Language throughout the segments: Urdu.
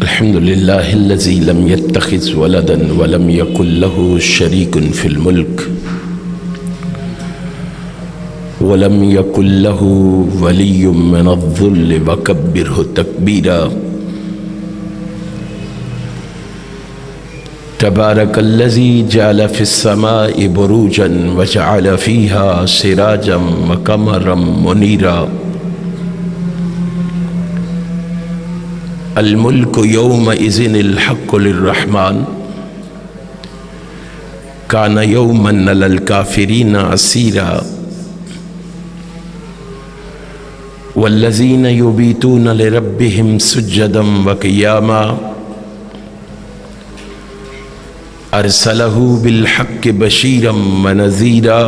الحمد لله الذي لم يتخذ ولدا ولم يكن له شريك في الملك ولم يكن له ولي من الذل وكبره تكبيرا تبارك الذي جعل في السماء بروجا وجعل فيها سراجا وقمرا منيرا الملك يومئذ الحق للرحمن كان يوما للكافرين عسيرا والذين يبيتون لربهم سجدا وقياما أرسله بالحق بشيرا ونذيرا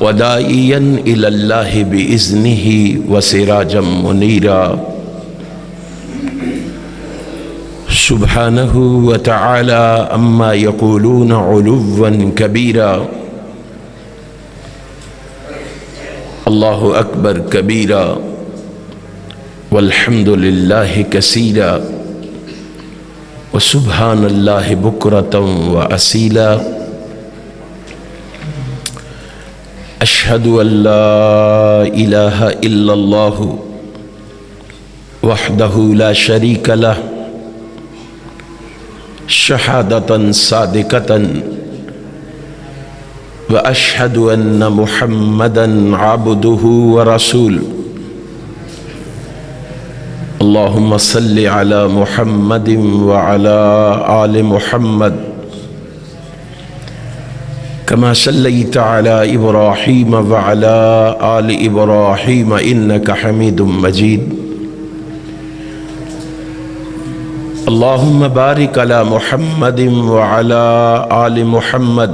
وداعيا إلى الله بإذنه وسراجا منيرا سبحانه وتعالى عما يقولون علوا كبيرا الله أكبر كبيرا والحمد لله كثيرا وسبحان الله بكرة وأصيلا أشهد أن لا إله إلا الله وحده لا شريك له شهادة صادقة وأشهد أن محمدا عبده ورسوله اللهم صل على محمد وعلى آل محمد كما صليت على إبراهيم وعلى آل إبراهيم إنك حميد مجيد اللهم بارك على محمد وعلى آل محمد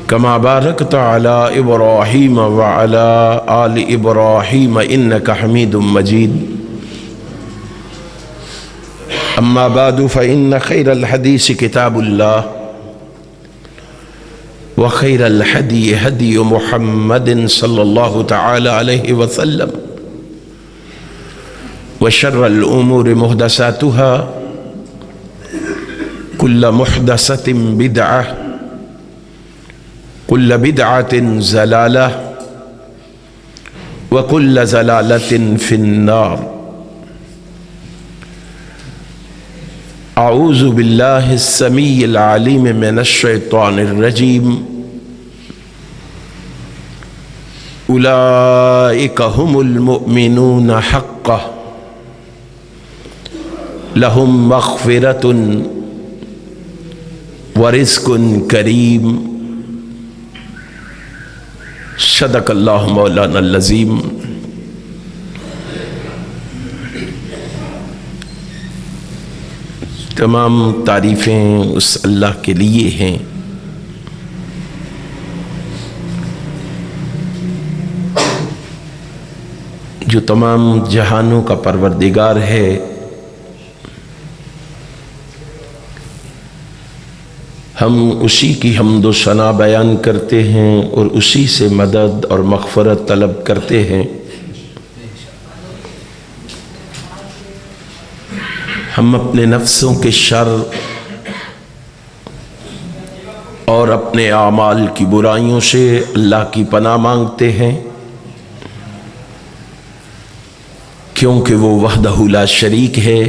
كما باركت على إبراهيم وعلى آل إبراهيم إنك حميد مجيد أما بعد فإن خير الحديث كتاب الله وخير الهدي هدي محمد صلى الله تعالى عليه وسلم وشر الأمور محدثاتها كل محدثة بدعة كل بدعة زلالة وكل زلالة في النار أعوذ بالله السميع العليم من الشيطان الرجيم أولئك هم المؤمنون حقا لهم مغفرة ورزق كريم صدق اللہ مولانا العظیم۔ تمام تعریفیں اس اللہ کے لیے ہیں جو تمام جہانوں کا پروردگار ہے، ہم اسی کی حمد و ثنا بیان کرتے ہیں اور اسی سے مدد اور مغفرت طلب کرتے ہیں۔ ہم اپنے نفسوں کے شر اور اپنے اعمال کی برائیوں سے اللہ کی پناہ مانگتے ہیں، کیونکہ وہ وحدہ لا شریک ہے،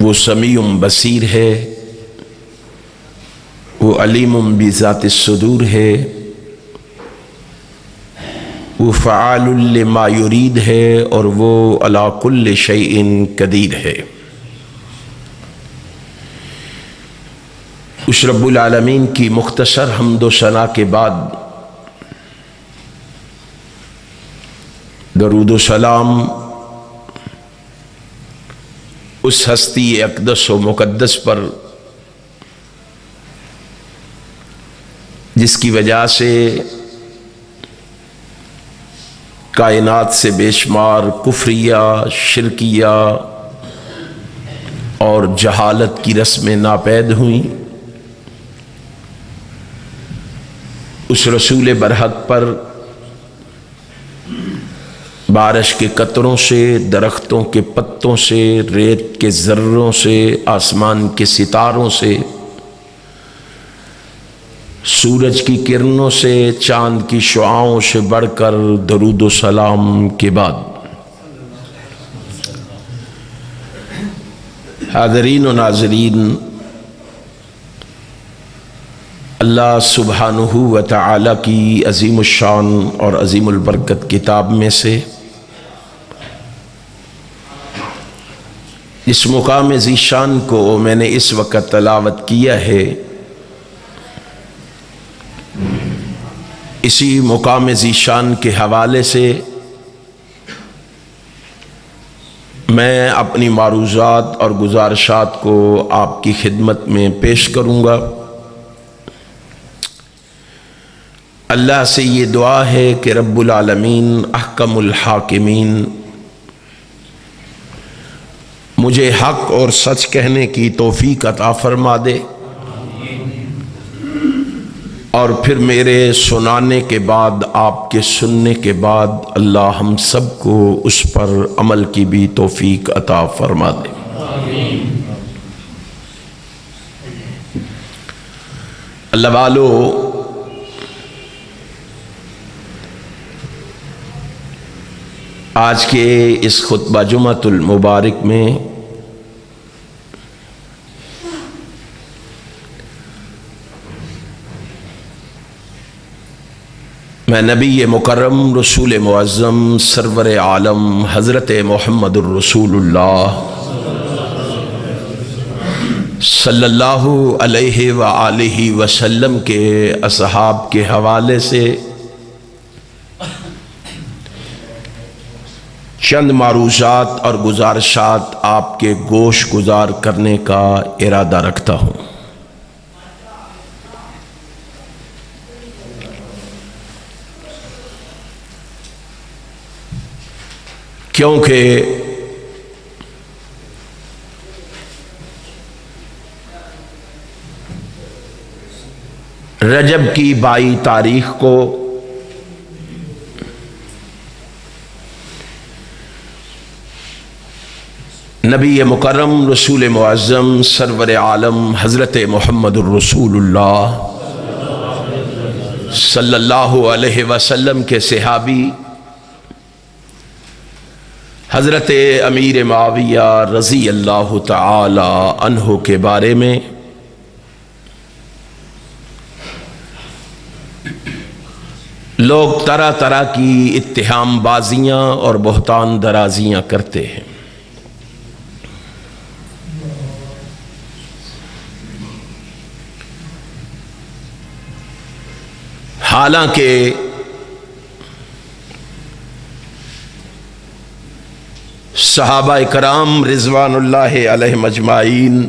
وہ سمیع بصیر ہے، وہ علیم بذات الصدور ہے، وہ فعال لما یرید ہے، اور وہ علی کل شیء قدیر ہے۔ اس رب العالمین کی مختصر حمد و ثنا کے بعد درود و سلام اس ہستی اقدس و مقدس پر جس کی وجہ سے کائنات سے بے شمار کفریہ، شرکیہ اور جہالت کی رسمیں ناپید ہوئیں، اس رسول برحق پر بارش کے قطروں سے، درختوں کے پتوں سے، ریت کے ذروں سے، آسمان کے ستاروں سے، سورج کی کرنوں سے، چاند کی شعاؤں سے بڑھ کر درود و سلام کے بعد حاضرین و ناظرین، اللہ سبحانہ و تعالی کی عظیم الشان اور عظیم البرکت کتاب میں سے اس مقام ذیشان کو میں نے اس وقت تلاوت کیا ہے، اسی مقام ذیشان کے حوالے سے میں اپنی معروضات اور گزارشات کو آپ کی خدمت میں پیش کروں گا۔ اللہ سے یہ دعا ہے کہ رب العالمین احکم الحاکمین مجھے حق اور سچ کہنے کی توفیق عطا فرما دے، اور پھر میرے سنانے کے بعد، آپ کے سننے کے بعد اللہ ہم سب کو اس پر عمل کی بھی توفیق عطا فرما دے۔ اللہ والو، آج کے اس خطبہ جمعۃ المبارک میں میں نبی مکرم رسول معظم سرور عالم حضرت محمد الرسول اللہ صلی اللہ علیہ وآلہ وسلم کے اصحاب کے حوالے سے چند معروضات اور گزارشات آپ کے گوش گزار کرنے کا ارادہ رکھتا ہوں۔ کیونکہ رجب کی 22 تاریخ کو نبی مکرم رسول معظم سرور عالم حضرت محمد الرسول اللہ صلی اللہ علیہ وسلم کے صحابی حضرت امیر معاویہ رضی اللہ تعالی عنہ کے بارے میں لوگ طرح طرح کی اتہام بازیاں اور بہتان درازیاں کرتے ہیں۔ حالانکہ صحابہ کرام رضوان اللہ علیہم اجمعین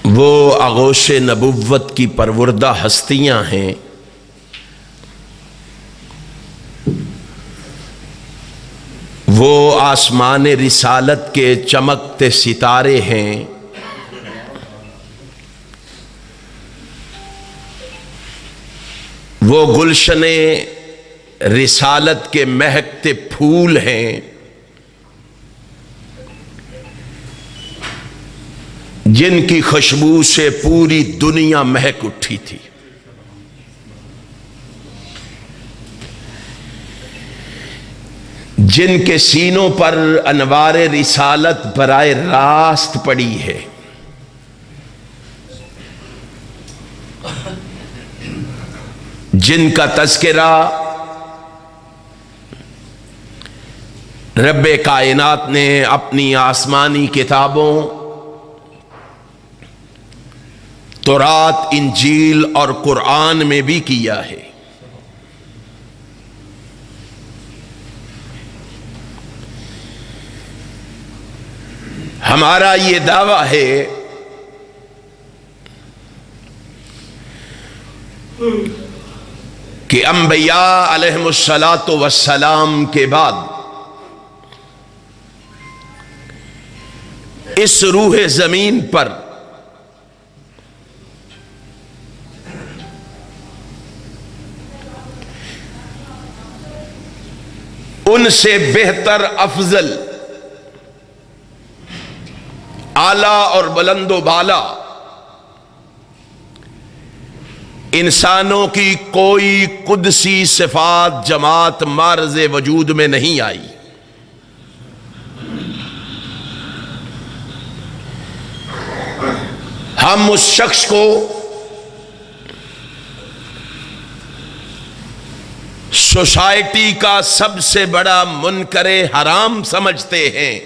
وہ آغوش نبوت کی پروردہ ہستیاں ہیں، وہ آسمان رسالت کے چمکتے ستارے ہیں، وہ گلشن رسالت کے مہکتے پھول ہیں، جن کی خوشبو سے پوری دنیا مہک اٹھی تھی۔ جن کے سینوں پر انوار رسالت براہ راست پڑی ہے، جن کا تذکرہ رب کائنات نے اپنی آسمانی کتابوں تورات، انجیل اور قرآن میں بھی کیا ہے۔ ہمارا یہ دعویٰ ہے کہ انبیاء علیہم السلام کے بعد اس روح زمین پر ان سے بہتر، افضل، اعلیٰ اور بلند و بالا انسانوں کی کوئی قدسی صفات جماعت معرض وجود میں نہیں آئی۔ ہم اس شخص کو سوسائٹی کا سب سے بڑا منکر حرام سمجھتے ہیں،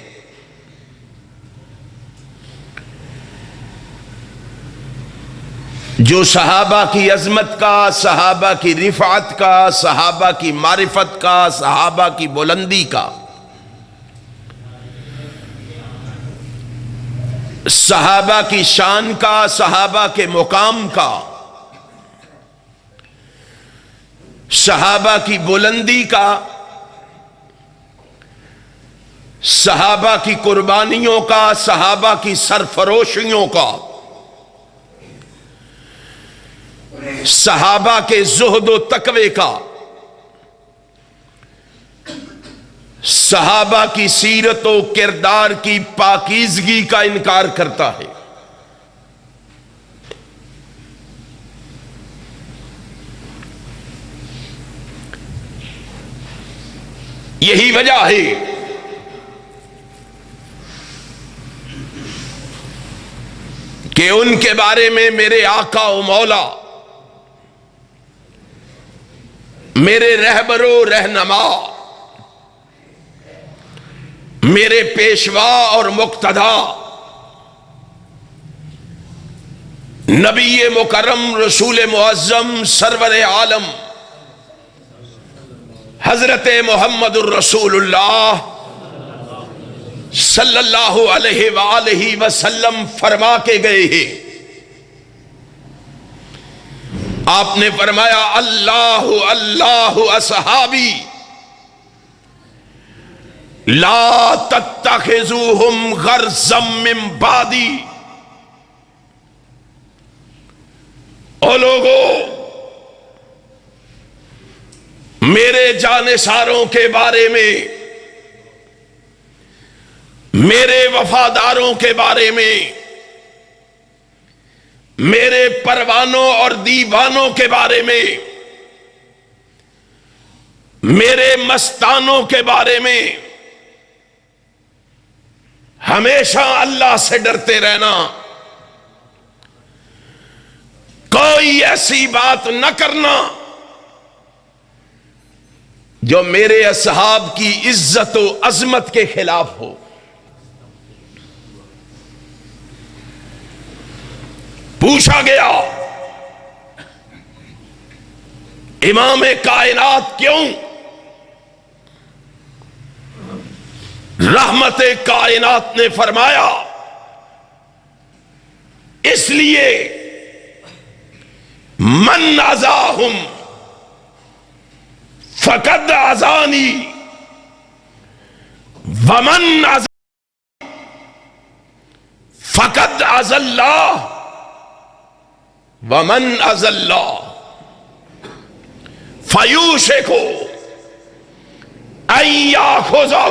جو صحابہ کی عظمت کا، صحابہ کی رفعت کا، صحابہ کی معرفت کا، صحابہ کی بلندی کا، صحابہ کی شان کا، صحابہ کے مقام کا، صحابہ کی بلندی کا، صحابہ کی قربانیوں کا، صحابہ کی سرفروشیوں کا، صحابہ کے زہد و تقوی کا، صحابہ کی سیرت و کردار کی پاکیزگی کا انکار کرتا ہے۔ یہی وجہ ہے کہ ان کے بارے میں میرے آقا و مولا، میرے رہبر و رہنما، میرے پیشوا اور مقتدا، نبی مکرم رسول معظم سرور عالم حضرت محمد الرسول اللہ صلی اللہ علیہ وآلہ وسلم فرما کے گئے ہیں۔ آپ نے فرمایا اللہ اللہ اصحابی لا تتخذوہم غرضا من بعدی۔ او لوگو، میرے جانثاروں کے بارے میں، میرے وفاداروں کے بارے میں، میرے پروانوں اور دیوانوں کے بارے میں، میرے مستانوں کے بارے میں ہمیشہ اللہ سے ڈرتے رہنا، کوئی ایسی بات نہ کرنا جو میرے اصحاب کی عزت و عظمت کے خلاف ہو۔ پوچھا گیا امام کائنات کیوں؟ رحمت کائنات نے فرمایا اس لیے من عزاہم فقد عزانی ومن عزا فقد عز اللہ ومن عز اللہ فیوشک ان یاخذہ۔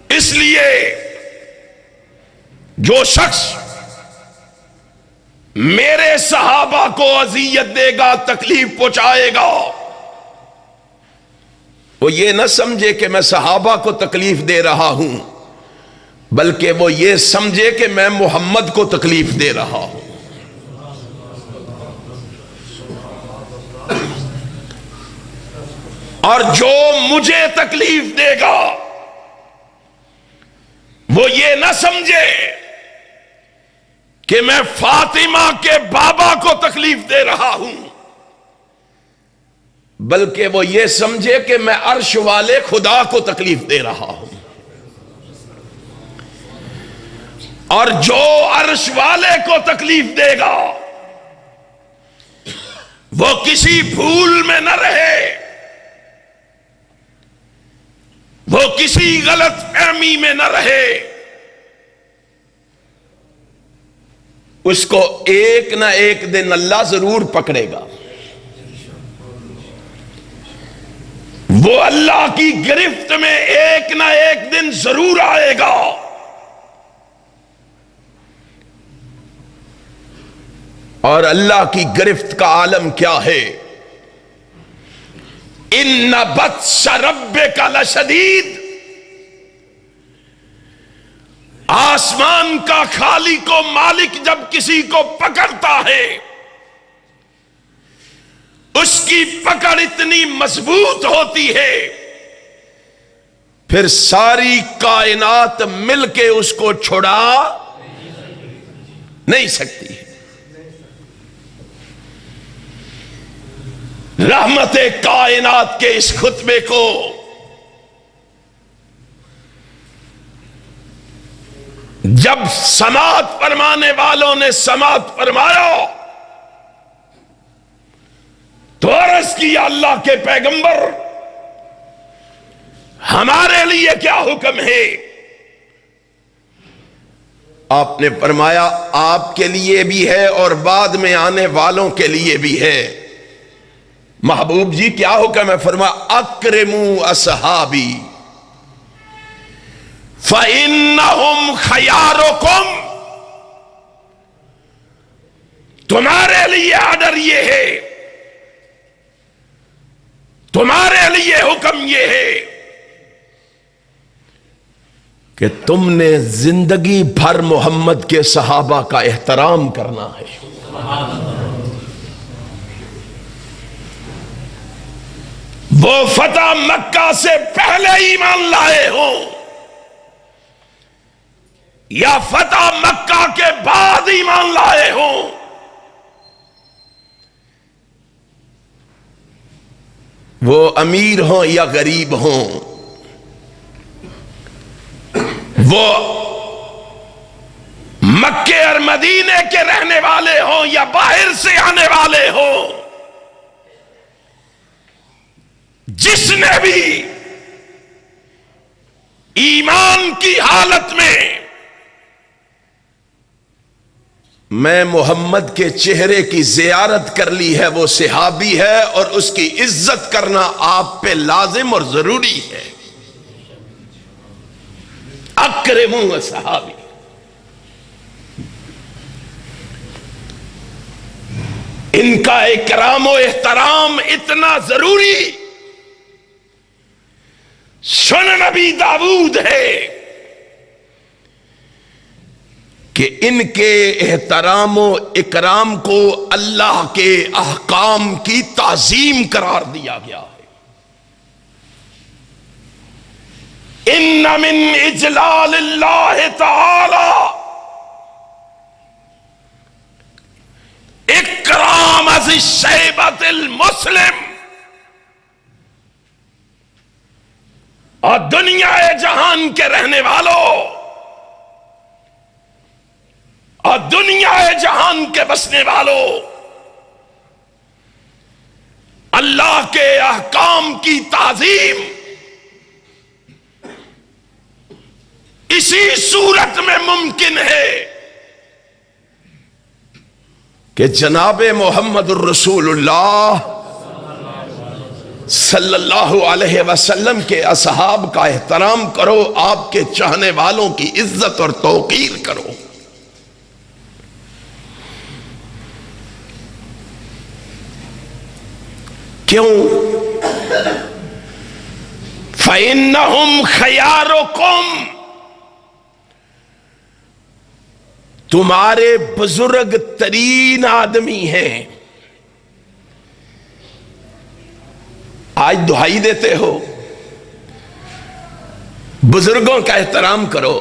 اس لیے جو شخص میرے صحابہ کو اذیت دے گا، تکلیف پہنچائے گا، وہ یہ نہ سمجھے کہ میں صحابہ کو تکلیف دے رہا ہوں، بلکہ وہ یہ سمجھے کہ میں محمد کو تکلیف دے رہا ہوں۔ اور جو مجھے تکلیف دے گا وہ یہ نہ سمجھے کہ میں فاطمہ کے بابا کو تکلیف دے رہا ہوں، بلکہ وہ یہ سمجھے کہ میں عرش والے خدا کو تکلیف دے رہا ہوں۔ اور جو عرش والے کو تکلیف دے گا وہ کسی بھول میں نہ رہے، وہ کسی غلط فہمی میں نہ رہے، اس کو ایک نہ ایک دن اللہ ضرور پکڑے گا۔ وہ اللہ کی گرفت میں ایک نہ ایک دن ضرور آئے گا. اور اللہ کی گرفت کا عالم کیا ہے؟ ان بطش ربک لشدید. آسمان کا خالق و مالک جب کسی کو پکڑتا ہے اس کی پکڑ اتنی مضبوط ہوتی ہے پھر ساری کائنات مل کے اس کو چھڑا نہیں سکتی. رحمت کائنات کے اس خطبے کو جب سماعت فرمانے والوں نے سماعت فرمایا تو عرض کیا اللہ کے پیغمبر ہمارے لیے کیا حکم ہے؟ آپ نے فرمایا آپ کے لیے بھی ہے اور بعد میں آنے والوں کے لیے بھی ہے. محبوب جی کیا حکم ہے؟ فرمایا اکرموا اصحابی فَإِنَّهُمْ خَيَارُكُمْ. تمہارے لیے آرڈر یہ ہے، تمہارے لیے حکم یہ ہے کہ تم نے زندگی بھر محمد کے صحابہ کا احترام کرنا ہے. وہ فتح مکہ سے پہلے ایمان لائے ہوں یا فتح مکہ کے بعد ایمان لائے ہوں، وہ امیر ہوں یا غریب ہوں، وہ مکے اور مدینے کے رہنے والے ہوں یا باہر سے آنے والے ہوں، جس نے بھی ایمان کی حالت میں محمد کے چہرے کی زیارت کر لی ہے وہ صحابی ہے، اور اس کی عزت کرنا آپ پہ لازم اور ضروری ہے. اکرموا صحابی. ان کا اکرام و احترام اتنا ضروری سنن نبی داؤد ہے کہ ان کے احترام و اکرام کو اللہ کے احکام کی تعظیم قرار دیا گیا ہے. ان من اجلال اللہ تعالی اکرام ذی الشیبۃ المسلم. اور دنیا جہان کے رہنے والوں اور دنیا جہان کے بسنے والوں، اللہ کے احکام کی تعظیم اسی صورت میں ممکن ہے کہ جناب محمد الرسول اللہ صلی اللہ علیہ وسلم کے اصحاب کا احترام کرو، آپ کے چاہنے والوں کی عزت اور توقیر کرو. کیوں؟ فَإِنَّهُمْ خَيَارُكُمْ. تمہارے بزرگ ترین آدمی ہیں. آج دہائی دیتے ہو، بزرگوں کا احترام کرو،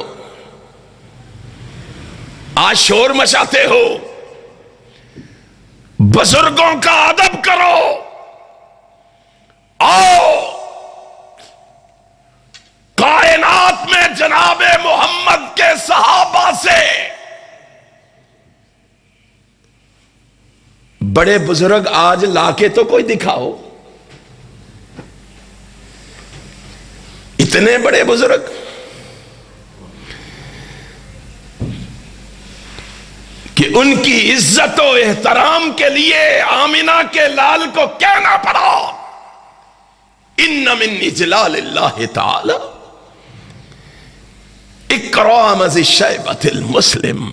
آج شور مچاتے ہو، بزرگوں کا ادب کرو. آؤ کائنات میں جناب محمد کے صحابہ سے بڑے بزرگ آج لا کے تو کوئی دکھاؤ. اتنے بڑے بزرگ کہ ان کی عزت و احترام کے لیے آمنہ کے لال کو کہنا پڑا ان من اجلال اللہ تعالی اکرام ذی الشیبۃ المسلم.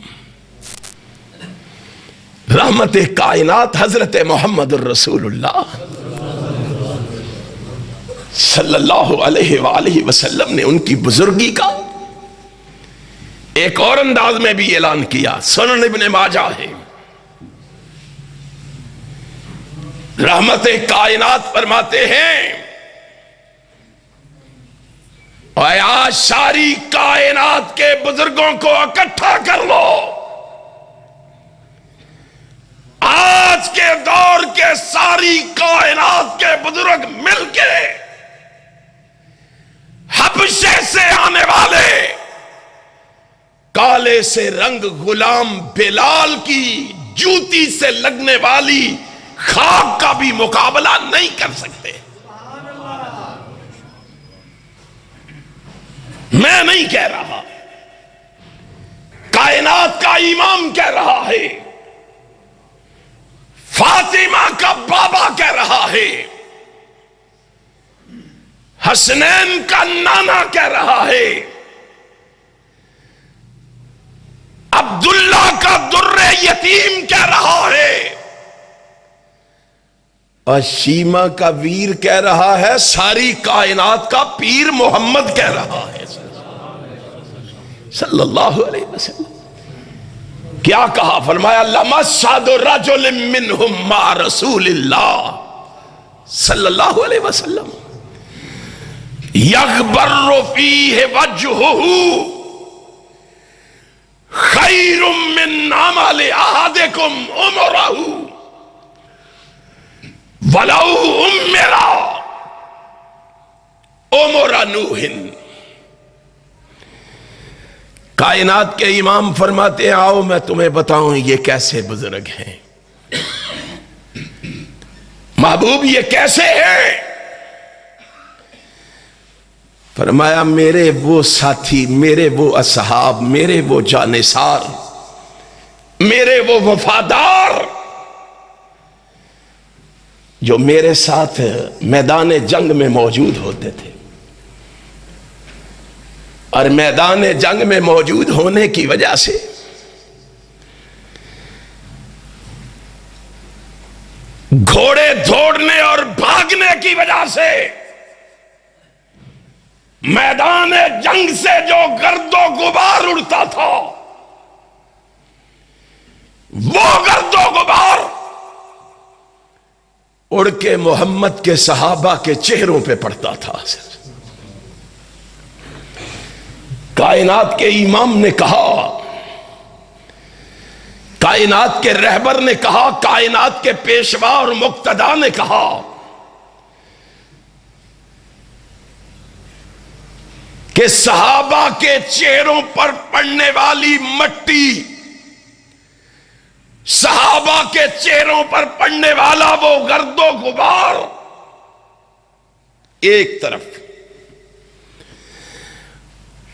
رحمت کائنات حضرت محمد الرسول اللہ صلی اللہ علیہ وآلہ وسلم نے ان کی بزرگی کا ایک اور انداز میں بھی اعلان کیا. سنن ابن ماجہ ہے. رحمت کائنات فرماتے ہیں اے آج ساری کائنات کے بزرگوں کو اکٹھا کر لو. آج کے دور کے ساری کائنات کے بزرگ مل کے حبشے سے آنے والے کالے سے رنگ غلام بلال کی جوتی سے لگنے والی خاک کا بھی مقابلہ نہیں کر سکتے. میں نہیں کہہ رہا، کائنات کا امام کہہ رہا ہے، فاطمہ کا بابا کہہ رہا ہے، حسنین کا نانا کہہ رہا ہے، عبداللہ کا در یتیم کہہ رہا ہے، اور شیما کا ویر کہہ رہا ہے، ساری کائنات کا پیر محمد کہہ رہا ہے صلی اللہ علیہ وسلم. کیا کہا؟ فرمایا لمسعد رجل منہم مع رسول اللہ صلی اللہ علیہ وسلم یغبر فیہ وجہہ خیر من عمل احدکم عمرہ وَلَوْ أُمِّرَا عُمُرَ نُوحٍ. کائنات کے امام فرماتے ہیں آؤ میں تمہیں بتاؤں یہ کیسے بزرگ ہیں. محبوب یہ کیسے ہیں؟ فرمایا میرے وہ ساتھی، میرے وہ اصحاب، میرے وہ جانثار، میرے وہ وفادار جو میرے ساتھ میدان جنگ میں موجود ہوتے تھے، اور میدان جنگ میں موجود ہونے کی وجہ سے گھوڑے دوڑنے اور بھاگنے کی وجہ سے میدان جنگ سے جو گرد و غبار اڑتا تھا وہ گرد و غبار اڑ کے محمد کے صحابہ کے چہروں پہ پڑتا تھا. کائنات کے امام نے کہا، کائنات کے رہبر نے کہا، کائنات کے پیشوا اور مقتدا نے کہا کہ صحابہ کے چہروں پر پڑنے والی مٹی، صحابہ کے چہروں پر پڑنے والا وہ گرد و غبار ایک طرف،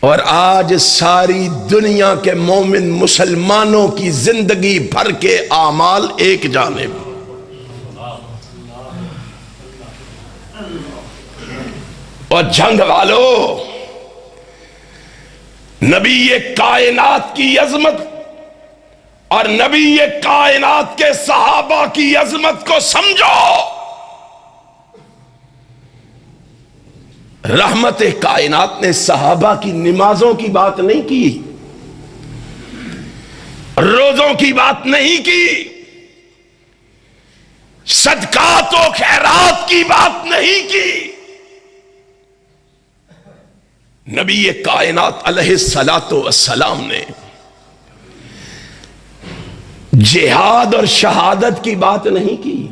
اور آج ساری دنیا کے مومن مسلمانوں کی زندگی بھر کے اعمال ایک جانب. اور جنگ والو، نبی کائنات کی عظمت اور نبی کائنات کے صحابہ کی عظمت کو سمجھو. رحمت کائنات نے صحابہ کی نمازوں کی بات نہیں کی، روزوں کی بات نہیں کی، صدقات و خیرات کی بات نہیں کی. نبی کائنات علیہ الصلاۃ والسلام نے جہاد اور شہادت کی بات نہیں کی.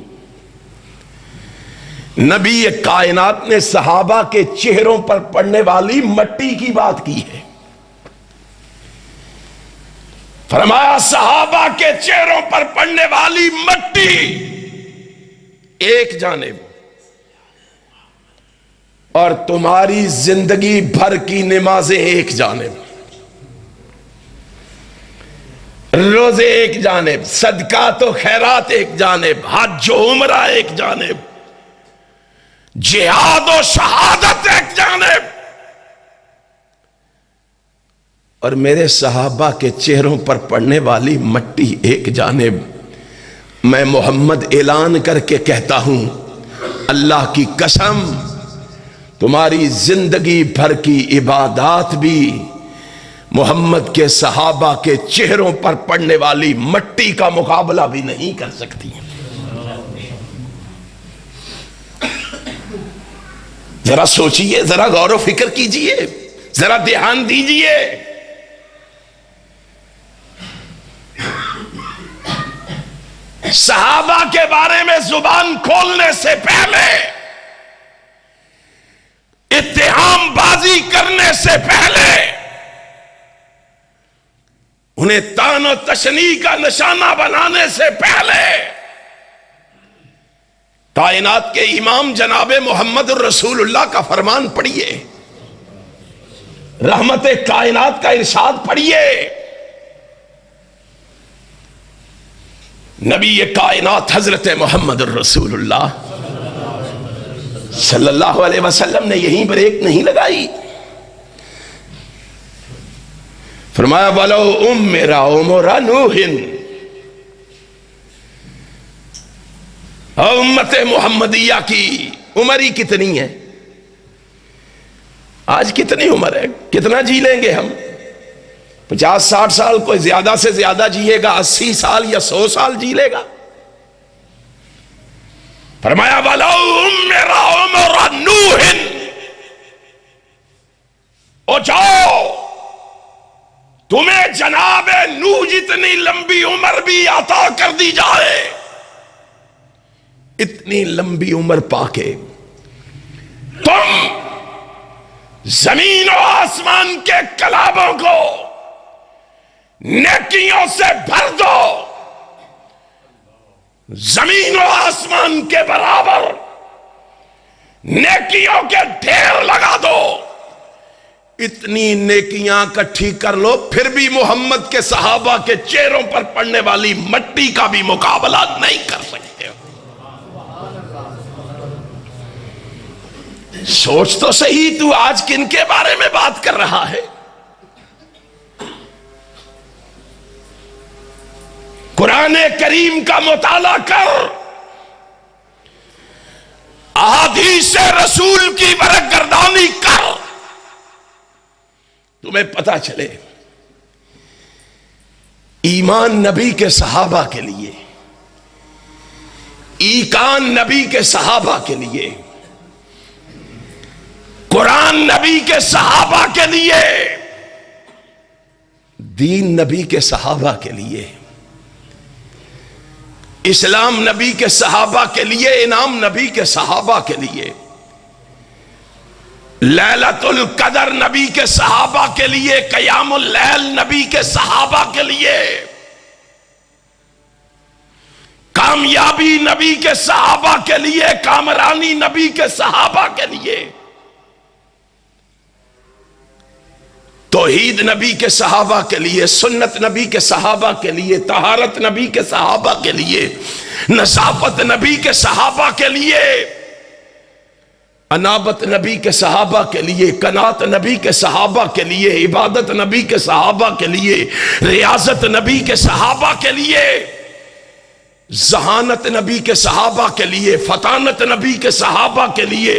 نبی کائنات نے صحابہ کے چہروں پر پڑنے والی مٹی کی بات کی ہے. فرمایا صحابہ کے چہروں پر پڑنے والی مٹی ایک جانب، اور تمہاری زندگی بھر کی نمازیں ایک جانب، روزے ایک جانب، صدقات و خیرات ایک جانب، حج و عمرہ ایک جانب، جہاد و شہادت ایک جانب، اور میرے صحابہ کے چہروں پر پڑنے والی مٹی ایک جانب، میں محمد اعلان کر کے کہتا ہوں، اللہ کی قسم تمہاری زندگی بھر کی عبادات بھی محمد کے صحابہ کے چہروں پر پڑنے والی مٹی کا مقابلہ بھی نہیں کر سکتی۔ ذرا سوچئے، ذرا غور و فکر کیجئے، ذرا دھیان دیجئے۔ صحابہ کے بارے میں زبان کھولنے سے پہلے، اتہام بازی کرنے سے پہلے، انہیں طعن و تشنیع کا نشانہ بنانے سے پہلے، کائنات کے امام جناب محمد الرسول اللہ کا فرمان پڑھیے، رحمت کائنات کا ارشاد پڑھیے۔ نبی کائنات حضرت محمد الرسول اللہ صلی اللہ علیہ وسلم نے یہیں بریک نہیں لگائی، فرمایا وَلَوْ أُمِّرَ عُمُرَ نُوحٍ، امت محمدیہ کی عمر ہی کتنی ہے؟ آج کتنی عمر ہے؟ کتنا جی لیں گے ہم؟ 50-60 سال، کوئی زیادہ سے زیادہ جیے گا 80 سال یا 100 سال جی لے گا۔ فرمایا وَلَوْ أُمِّرَ عُمُرَ نُوحٍ، او جاؤ تمہیں جناب نوح جتنی لمبی عمر بھی عطا کر دی جائے، اتنی لمبی عمر پا کے تم زمین و آسمان کے کلابوں کو نیکیوں سے بھر دو، زمین و آسمان کے برابر نیکیوں کے ڈھیر لگا دو، اتنی نیکیاں کٹھی کر لو، پھر بھی محمد کے صحابہ کے چہروں پر پڑنے والی مٹی کا بھی مقابلہ نہیں کر سکتے ہو۔ سوچ تو صحیح، تو آج کن کے بارے میں بات کر رہا ہے؟ قرآن کریم کا مطالعہ کر، احادیث رسول کی برگردانی کر، تمہیں پتا چلے ایمان نبی کے صحابہ کے لیے، ایقان نبی کے صحابہ کے لیے، قرآن نبی کے صحابہ کے لیے، دین نبی کے صحابہ کے لیے، اسلام نبی کے صحابہ کے لیے، انعام نبی کے صحابہ کے لیے، لیلۃ القدر نبی کے صحابہ کے لیے، قیام اللیل نبی کے صحابہ کے لیے، کامیابی نبی کے صحابہ کے لیے، کامرانی نبی کے صحابہ کے لیے، توحید نبی کے صحابہ کے لیے، سنت نبی کے صحابہ کے لیے، طہارت نبی کے صحابہ کے لیے، نظافت نبی کے صحابہ کے لیے، انابت نبی کے صحابہ کے لیے، قناعت نبی کے صحابہ کے لیے، عبادت نبی کے صحابہ کے لیے، ریاضت نبی کے صحابہ کے لیے، ذہانت نبی کے صحابہ کے لیے، فطانت نبی کے صحابہ کے لیے،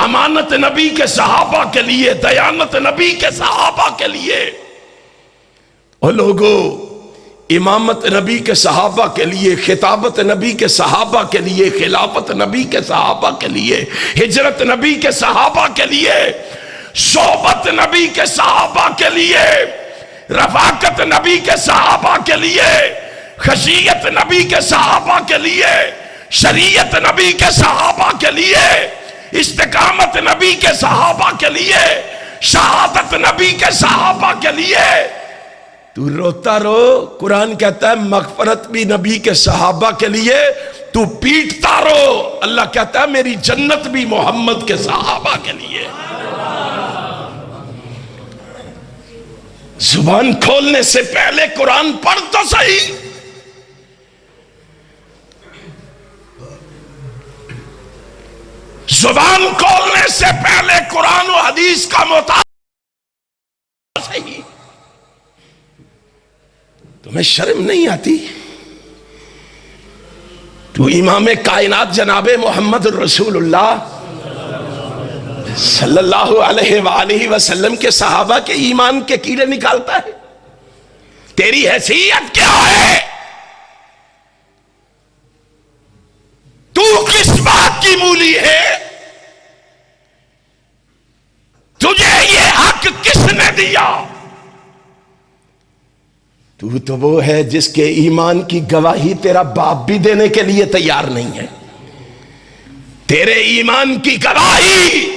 امانت نبی کے صحابہ کے لیے، دیانت نبی کے صحابہ کے لیے، اور لوگوں امامت نبی کے صحابہ کے لیے، خطابت نبی کے صحابہ کے لیے، خلافت نبی کے صحابہ کے لیے، ہجرت نبی کے صحابہ کے لیے، صحبت نبی کے صحابہ کے لیے، رفاقت نبی کے صحابہ کے لیے، خشیت نبی کے صحابہ کے لیے، شریعت نبی کے صحابہ کے لیے، استقامت نبی کے صحابہ کے لیے، شہادت نبی کے صحابہ کے لیے۔ تو روتا رو، قرآن کہتا ہے مغفرت بھی نبی کے صحابہ کے لیے، تو پیٹتا رو، اللہ کہتا ہے میری جنت بھی محمد کے صحابہ کے لیے۔ زبان کھولنے سے پہلے قرآن پڑھ تو صحیح۔ زبان کھولنے سے پہلے قرآن و حدیث کا مطالعہ صحیح. تمہیں شرم نہیں آتی؟ تو امام کائنات جناب محمد الرسول اللہ صلی اللہ علیہ وآلہ وسلم کے صحابہ کے ایمان کے کیڑے نکالتا ہے. تیری حیثیت کیا ہے؟ تو کس بات کی مولی ہے؟ تجھے یہ حق کس نے دیا؟ تو وہ ہے جس کے ایمان کی گواہی تیرا باپ بھی دینے کے لیے تیار نہیں ہے. تیرے ایمان کی گواہی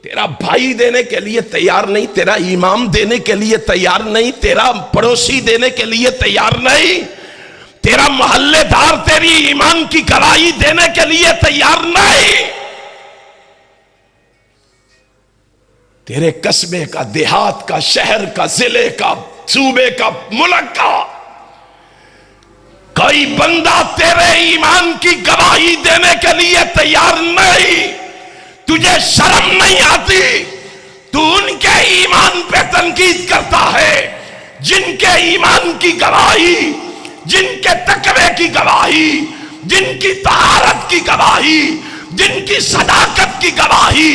تیرا بھائی دینے کے لیے تیار نہیں، تیرا امام دینے کے لیے تیار نہیں، تیرا پڑوسی دینے کے لیے تیار نہیں، تیرا محلے دار تیری ایمان کی گواہی دینے کے لیے تیار نہیں. تیرے قصبے کا، دیہات کا، شہر کا، ضلع کا، صوبے کا، ملک کا کوئی بندہ تیرے ایمان کی گواہی دینے کے لیے تیار نہیں. تجھے شرم نہیں آتی؟ تو ان کے ایمان پہ تنقید کرتا ہے جن کے ایمان کی گواہی، جن کے تقوی کی گواہی، جن کی طہارت کی گواہی، جن کی صداقت کی گواہی،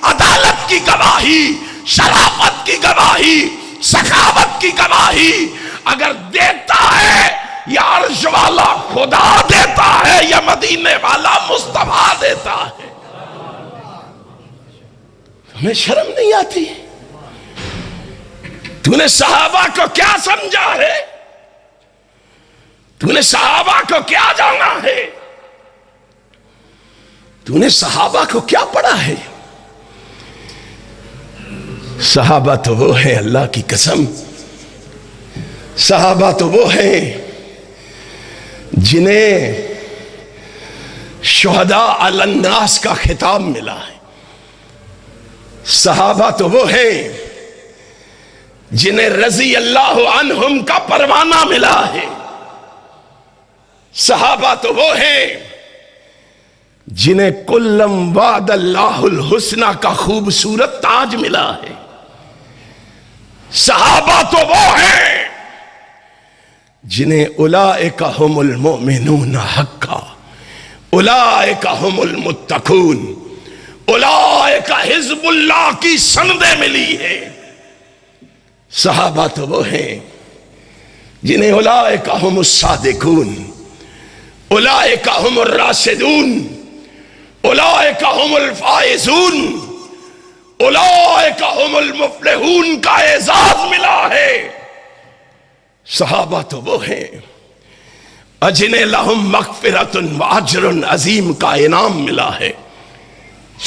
عدالت کی گواہی، شرافت کی گواہی، سخاوت کی گواہی اگر دیتا ہے یا عرش والا خدا دیتا ہے یا مدینے والا مصطفیٰ دیتا ہے. تمہیں شرم نہیں آتی؟ تو نے صحابہ کو کیا سمجھا ہے؟ تو نے صحابہ کو کیا جانا ہے؟ تو نے صحابہ کو کیا پڑھا ہے؟ صحابہ تو وہ ہیں، اللہ کی قسم، صحابہ تو وہ ہیں جنہیں شہداء علی الناس کا خطاب ملا ہے. صحابہ تو وہ ہیں جنہیں رضی اللہ عنہم کا پروانہ ملا ہے. صحابہ تو وہ ہیں جنہیں کلم وعد اللہ الحسنہ کا خوبصورت تاج ملا ہے. صحابہ تو وہ ہیں جنہیں اولئک ہم المؤمنون حقا، اولئک ہم المتقون، اولئک حزب اللہ کی سندیں ملی ہے. صحابہ تو وہ ہیں جنہیں اولئک ہم الصادقون، اولئک ہم الراشدون، اولئک ہم الفائزون، اولئک ہم المفلحون کا اعزاز ملا ہے. صحابہ تو وہ ہیں جنہیں لہم مغفرۃ و اجر عظیم کا انعام ملا ہے.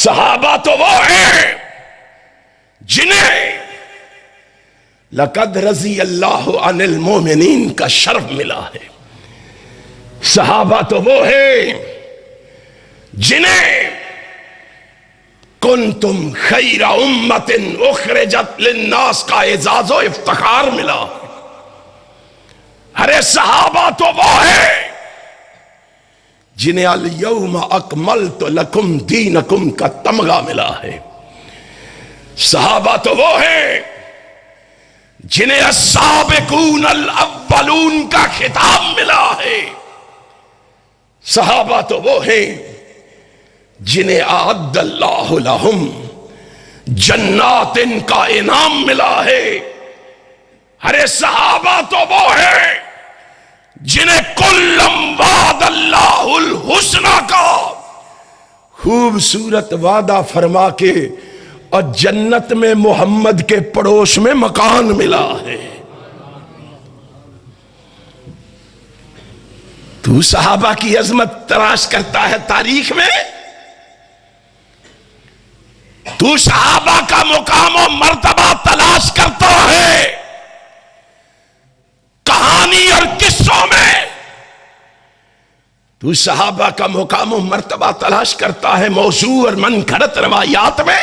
صحابہ تو وہ ہیں جنہیں لقد رضی اللہ عن المؤمنین کا شرف ملا ہے. صحابہ تو وہ ہیں جنہیں کنتم خیر امت اخرجت للناس کا اعزاز و افتخار ملا. ارے صحابہ تو وہ ہیں جنہیں الیوم اکملت لکم دینکم کا تمغہ ملا ہے. صحابہ تو وہ ہیں جنہیں السابقون الاولون کا خطاب ملا ہے. صحابہ تو وہ ہیں جنہیں اعد اللہ لہم جنات کا انعام ملا ہے. ارے صحابہ تو وہ ہیں جنہیں کلم وعد اللہ الحسنہ کا خوبصورت وعدہ فرما کے اور جنت میں محمد کے پڑوس میں مکان ملا ہے. تو صحابہ کی عظمت تلاش کرتا ہے تاریخ میں؟ تو صحابہ کا مقام و مرتبہ تلاش کرتا ہے کہانی اور قصوں میں؟ تو صحابہ کا مقام و مرتبہ تلاش کرتا ہے موضوع اور من گھڑت روایات میں؟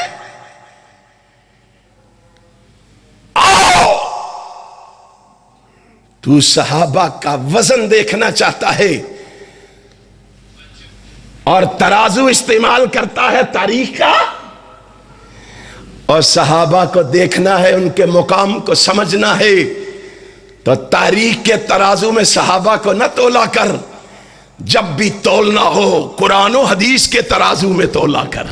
آؤ، تو صحابہ کا وزن دیکھنا چاہتا ہے اور ترازو استعمال کرتا ہے تاریخ کا، اور صحابہ کو دیکھنا ہے، ان کے مقام کو سمجھنا ہے، تو تاریخ کے ترازو میں صحابہ کو نہ تولا کر، جب بھی تولنا ہو قرآن و حدیث کے ترازو میں تولا کر،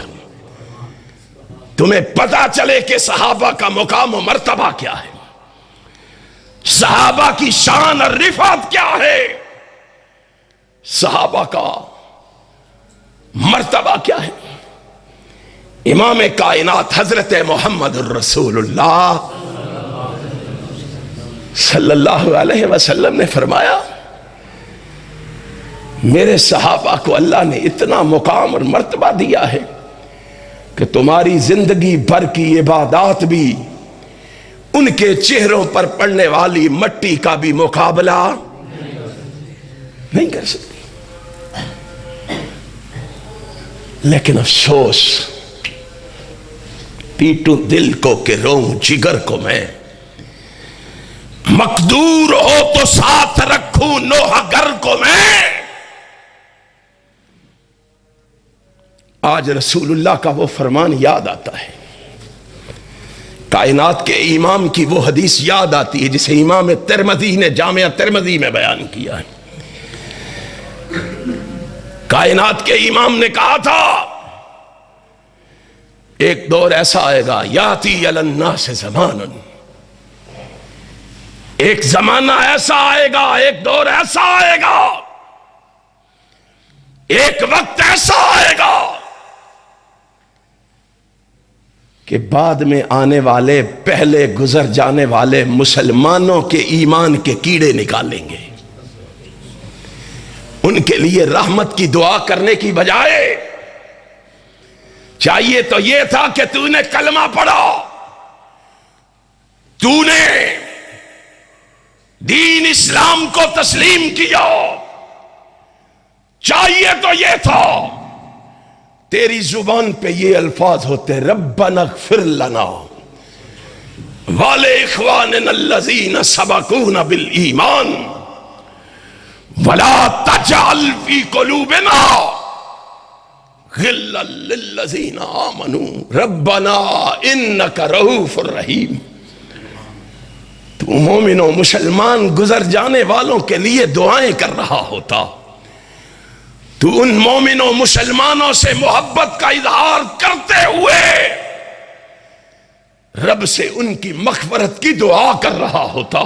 تمہیں پتا چلے کہ صحابہ کا مقام و مرتبہ کیا ہے، صحابہ کی شان اور رفعت کیا ہے، صحابہ کا مرتبہ کیا ہے۔ امام کائنات حضرت محمد الرسول اللہ صلی اللہ علیہ وسلم نے فرمایا، میرے صحابہ کو اللہ نے اتنا مقام اور مرتبہ دیا ہے کہ تمہاری زندگی بھر کی عبادات بھی ان کے چہروں پر پڑنے والی مٹی کا بھی مقابلہ نہیں کر سکتی۔ لیکن افسوس، پیٹوں دل کو کہ روؤں جگر کو میں، مقدور ہو تو ساتھ رکھوں نوح گر کو میں۔ آج رسول اللہ کا وہ فرمان یاد آتا ہے، کائنات کے امام کی وہ حدیث یاد آتی ہے جسے امام ترمذی نے جامعہ ترمذی میں بیان کیا ہے۔ کائنات کے امام نے کہا تھا، ایک دور ایسا آئے گا، یاتی علی الناس زمان، ایک زمانہ ایسا آئے گا، ایک دور ایسا آئے گا، ایک وقت ایسا آئے گا کہ بعد میں آنے والے پہلے گزر جانے والے مسلمانوں کے ایمان کے کیڑے نکالیں گے۔ ان کے لیے رحمت کی دعا کرنے کی بجائے چاہیے تو یہ تھا کہ تو نے کلمہ پڑھا، تو نے دین اسلام کو تسلیم کیا، چاہیے تو یہ تھا تیری زبان پہ یہ الفاظ ہوتے، ربنا اغفر لنا ولاخواننا الذین سبقونا بالایمان ولا تجعل فی قلوبنا غلا للذین آمنوا ربنا انک رؤوف الرحیم۔ تو مومنوں مسلمان گزر جانے والوں کے لیے دعائیں کر رہا ہوتا، تو ان مومنوں مسلمانوں سے محبت کا اظہار کرتے ہوئے رب سے ان کی مغفرت کی دعا کر رہا ہوتا،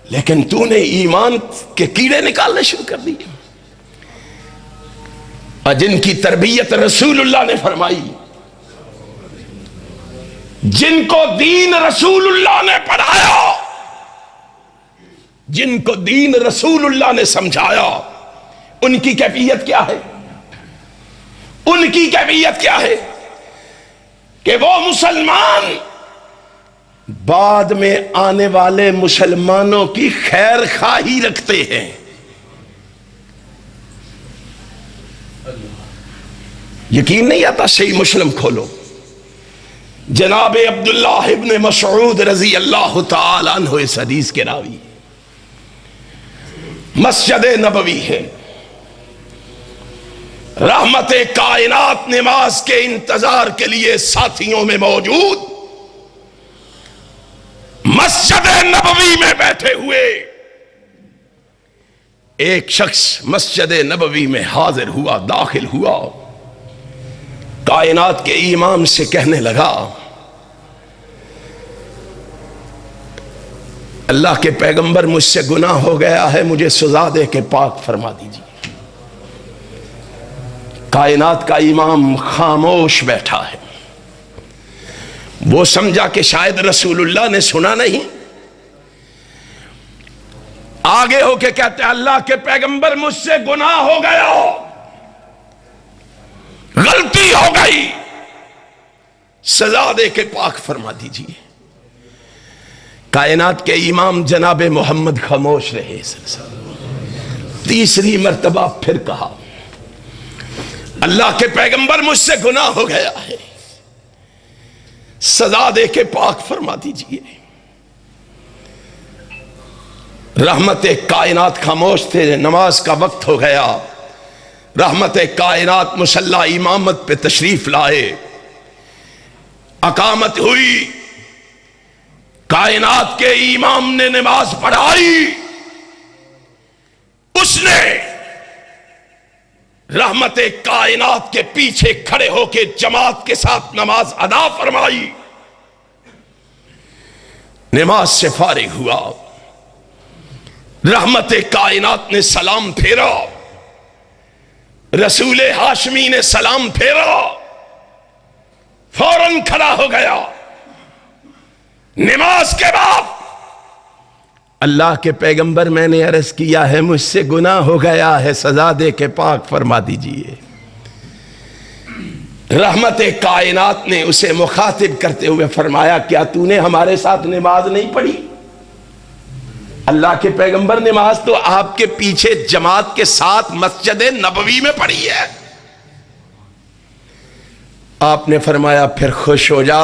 لیکن تو نے ایمان کے کیڑے نکالنے شروع کر دیے۔ اور جن کی تربیت رسول اللہ نے فرمائی، جن کو دین رسول اللہ نے پڑھایا، جن کو دین رسول اللہ نے سمجھایا، ان کی کیفیت کیا ہے؟ ان کی کیفیت کیا ہے کہ وہ مسلمان بعد میں آنے والے مسلمانوں کی خیر خواہی رکھتے ہیں۔ یقین نہیں آتا؟ صحیح مسلم کھولو، جناب عبداللہ ابن مسعود رضی اللہ تعالی عنہ اس حدیث کے راوی، مسجد نبوی ہے، رحمت کائنات نماز کے انتظار کے لیے ساتھیوں میں موجود، مسجد نبوی میں بیٹھے ہوئے ایک شخص مسجد نبوی میں حاضر ہوا، داخل ہوا، کائنات کے امام سے کہنے لگا، اللہ کے پیغمبر مجھ سے گناہ ہو گیا ہے، مجھے سزا دے کے پاک فرما دیجیے۔ کائنات کا امام خاموش بیٹھا ہے، وہ سمجھا کہ شاید رسول اللہ نے سنا نہیں، آگے ہو کے کہتے اللہ کے پیغمبر مجھ سے گناہ ہو گیا، غلطی ہو گئی، سزا دے کے پاک فرما دیجیے۔ کائنات کے امام جناب محمد خاموش رہے۔ تیسری مرتبہ پھر کہا، اللہ کے پیغمبر مجھ سے گناہ ہو گیا ہے، سزا دے کے پاک فرما دیجیے۔ رحمت کائنات خاموش تھے، نماز کا وقت ہو گیا، رحمت کائنات مصلی امامت پہ تشریف لائے، اقامت ہوئی، کائنات کے امام نے نماز پڑھائی، اس نے رحمت کائنات کے پیچھے کھڑے ہو کے جماعت کے ساتھ نماز ادا فرمائی، نماز سے فارغ ہوا، رحمت کائنات نے سلام پھیرا، رسول ہاشمی نے سلام پھیرا، فوراً کھڑا ہو گیا۔ نماز کے بعد اللہ کے پیغمبر میں نے عرض کیا ہے مجھ سے گناہ ہو گیا ہے، سزا دے کے پاک فرما دیجئے۔ رحمت کائنات نے اسے مخاطب کرتے ہوئے فرمایا کیا تو نے ہمارے ساتھ نماز نہیں پڑھی؟ اللہ کے پیغمبر نماز تو آپ کے پیچھے جماعت کے ساتھ مسجد نبوی میں پڑھی ہے۔ آپ نے فرمایا پھر خوش ہو جا،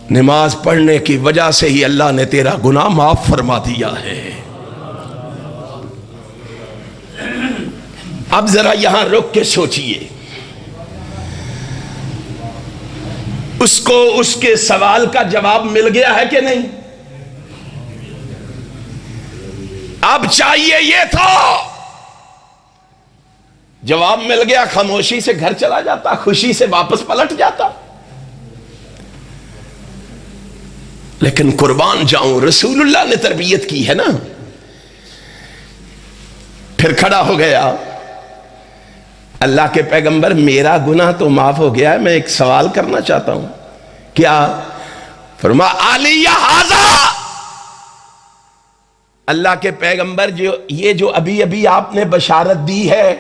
نماز پڑھنے کی وجہ سے ہی اللہ نے تیرا گناہ معاف فرما دیا ہے۔ اب ذرا یہاں رک کے سوچئے، اس کو اس کے سوال کا جواب مل گیا ہے کہ نہیں؟ اب چاہیے یہ تھا جواب مل گیا، خاموشی سے گھر چلا جاتا، خوشی سے واپس پلٹ جاتا، لیکن قربان جاؤں رسول اللہ نے تربیت کی ہے نا۔ پھر کھڑا ہو گیا، اللہ کے پیغمبر میرا گناہ تو معاف ہو گیا ہے، میں ایک سوال کرنا چاہتا ہوں۔ کیا؟ فرما علیہ ھذا، اللہ کے پیغمبر یہ جو ابھی ابھی آپ نے بشارت دی ہے،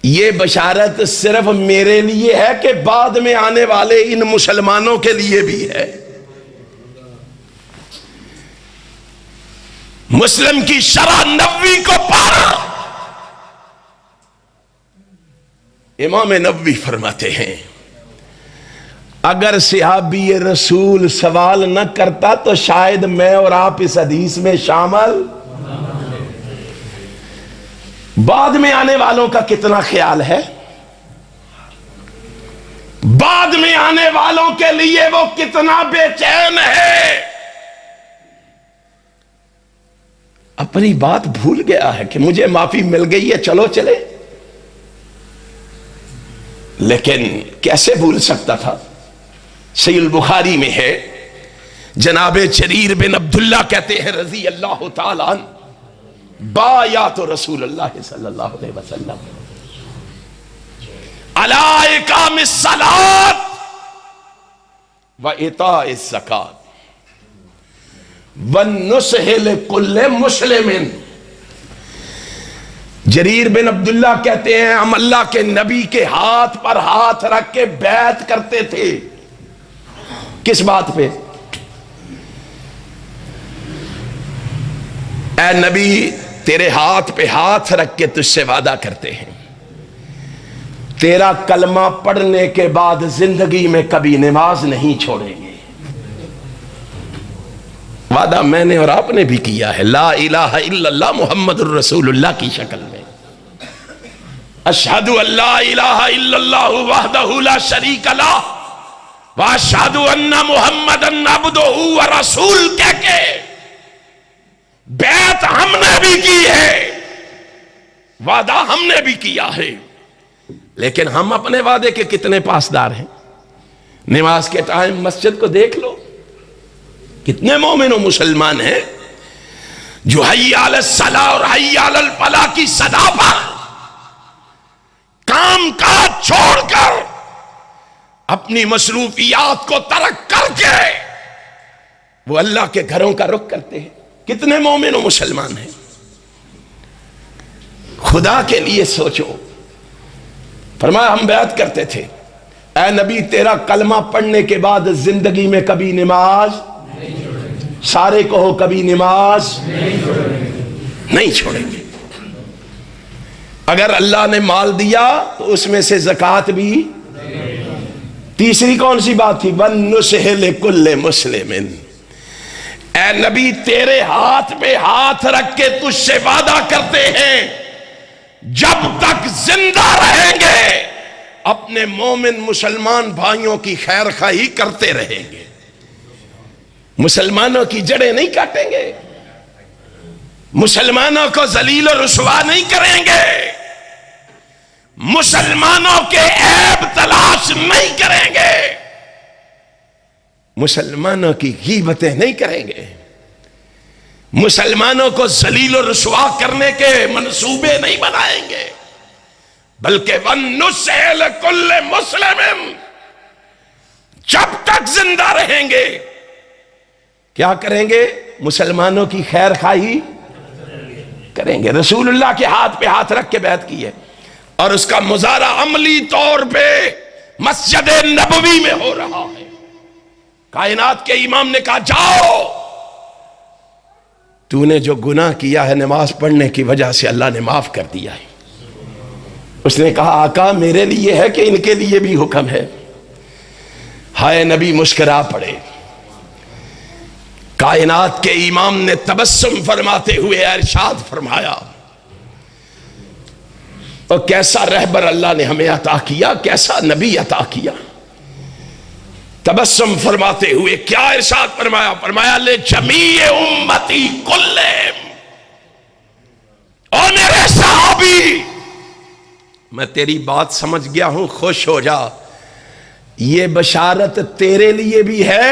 یہ بشارت صرف میرے لیے ہے کہ بعد میں آنے والے ان مسلمانوں کے لیے بھی ہے؟ مسلم کی شرح 90 کو پڑھ، امام نووی فرماتے ہیں اگر صحابی رسول سوال نہ کرتا تو شاید میں اور آپ اس حدیث میں شامل۔ بعد میں آنے والوں کا کتنا خیال ہے؟ بعد میں آنے والوں کے لیے وہ کتنا بے چین ہے؟ اپنی بات بھول گیا ہے کہ مجھے معافی مل گئی ہے، چلو چلے، لیکن کیسے بھول سکتا تھا؟ صحیح البخاری میں ہے، جناب جریر بن عبداللہ کہتے ہیں رضی اللہ تعالیٰ عنہ، بایعت رسول اللہ صلی اللہ علیہ وسلم علی اقام الصلاۃ و ایتاء الزکوٰۃ والنصح لکل مسلم۔ جریر بن عبداللہ کہتے ہیں ہم اللہ کے نبی کے ہاتھ پر ہاتھ رکھ کے بیعت کرتے تھے۔ کس بات پہ؟ اے نبی تیرے ہاتھ پہ ہاتھ رکھ کے تجھ سے وعدہ کرتے ہیں، تیرا کلمہ پڑھنے کے بعد زندگی میں کبھی نماز نہیں چھوڑیں گے۔ وعدہ میں نے اور آپ نے بھی کیا ہے، لا الہ الا اللہ محمد الرسول اللہ کی شکل میں، اشہد ان لا الہ الا اللہ وحدہ لا شریک لہ واشہد ان محمدًا عبدہ ورسول کہہ کے بیعت ہم نے بھی کی ہے، وعدہ ہم نے بھی کیا ہے، لیکن ہم اپنے وعدے کے کتنے پاسدار ہیں؟ نماز کے ٹائم مسجد کو دیکھ لو، کتنے مومن و مسلمان ہیں جو حی علی الصلاۃ اور حی علی الفلاح کی صدا پر کام کاج چھوڑ کر اپنی مصروفیات کو ترک کر کے وہ اللہ کے گھروں کا رخ کرتے ہیں۔ کتنے مومن و مسلمان ہیں؟ خدا کے لیے سوچو۔ فرمایا ہم بیعت کرتے تھے، اے نبی تیرا کلمہ پڑھنے کے بعد زندگی میں کبھی نماز، سارے کہو کبھی نماز نہیں چھوڑیں گے۔ اگر اللہ نے مال دیا تو اس میں سے زکوٰۃ بھی۔ تیسری کون سی بات تھی؟ وَالنُّصِحِ لِكُلِّ مُسْلِمٍ، اے نبی تیرے ہاتھ پہ ہاتھ رکھ کے تجھ سے وعدہ کرتے ہیں جب تک زندہ رہیں گے اپنے مومن مسلمان بھائیوں کی خیر خواہی کرتے رہیں گے، مسلمانوں کی جڑیں نہیں کاٹیں گے، مسلمانوں کو ذلیل و رسوا نہیں کریں گے، مسلمانوں کے عیب تلاش نہیں کریں گے، مسلمانوں کی غیبتیں نہیں کریں گے، مسلمانوں کو ذلیل و رسوا کرنے کے منصوبے نہیں بنائیں گے، بلکہ وَنُّصِحُ لِكُلِّ مُسْلِمٍ، جب تک زندہ رہیں گے کیا کریں گے؟ مسلمانوں کی خیر خواہی کریں گے۔ رسول اللہ کے ہاتھ پہ ہاتھ رکھ کے بیعت کی ہے، اور اس کا مظاہرہ عملی طور پہ مسجد نبوی میں ہو رہا ہے۔ کائنات کے امام نے کہا جاؤ، تو نے جو گناہ کیا ہے نماز پڑھنے کی وجہ سے اللہ نے معاف کر دیا ہے۔ اس نے کہا آقا میرے لیے ہے کہ ان کے لیے بھی حکم ہے؟ ہائے نبی مسکرا پڑے۔ کائنات کے امام نے تبسم فرماتے ہوئے ارشاد فرمایا، اور کیسا رہبر اللہ نے ہمیں عطا کیا، کیسا نبی عطا کیا۔ تبسم فرماتے ہوئے کیا ارشاد فرمایا؟ فرمایا لِجَمِيعِ أُمَّتِي كُلِّهِمْ، اور میرے صحابی میں تیری بات سمجھ گیا ہوں، خوش ہو جا، یہ بشارت تیرے لیے بھی ہے،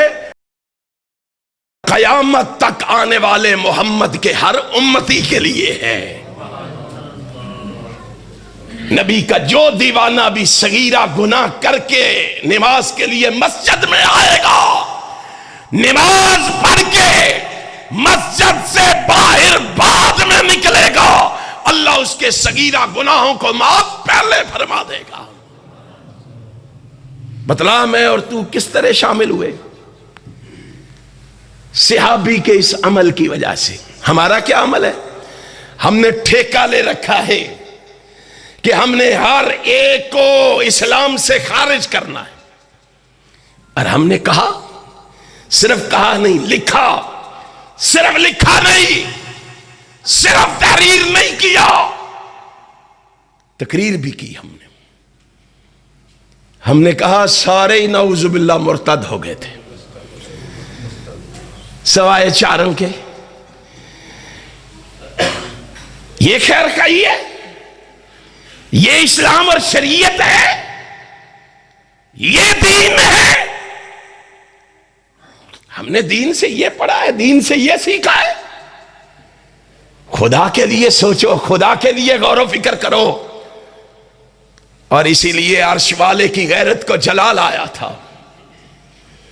قیامت تک آنے والے محمد کے ہر امتی کے لیے ہے۔ نبی کا جو دیوانہ بھی صغیرہ گناہ کر کے نماز کے لیے مسجد میں آئے گا، نماز پڑھ کے مسجد سے باہر بعد میں نکلے گا، اللہ اس کے صغیرہ گناہوں کو معاف پہلے فرما دے گا۔ بتلا میں اور تو کس طرح شامل ہوئے؟ صحابی کے اس عمل کی وجہ سے۔ ہمارا کیا عمل ہے؟ ہم نے ٹھیکہ لے رکھا ہے کہ ہم نے ہر ایک کو اسلام سے خارج کرنا ہے، اور ہم نے کہا، صرف کہا نہیں لکھا، صرف لکھا نہیں، صرف تحریر نہیں کیا، تقریر بھی کی ہم نے کہا سارے نعوذ باللہ مرتد ہو گئے تھے سوائے چاروں کے۔ یہ خیر خواہی ہے، یہ اسلام اور شریعت ہے، یہ دین ہے۔ ہم نے دین سے یہ پڑھا ہے، دین سے یہ سیکھا ہے۔ خدا کے لیے سوچو، خدا کے لیے غور و فکر کرو۔ اور اسی لیے عرش والے کی غیرت کو جلال آیا تھا،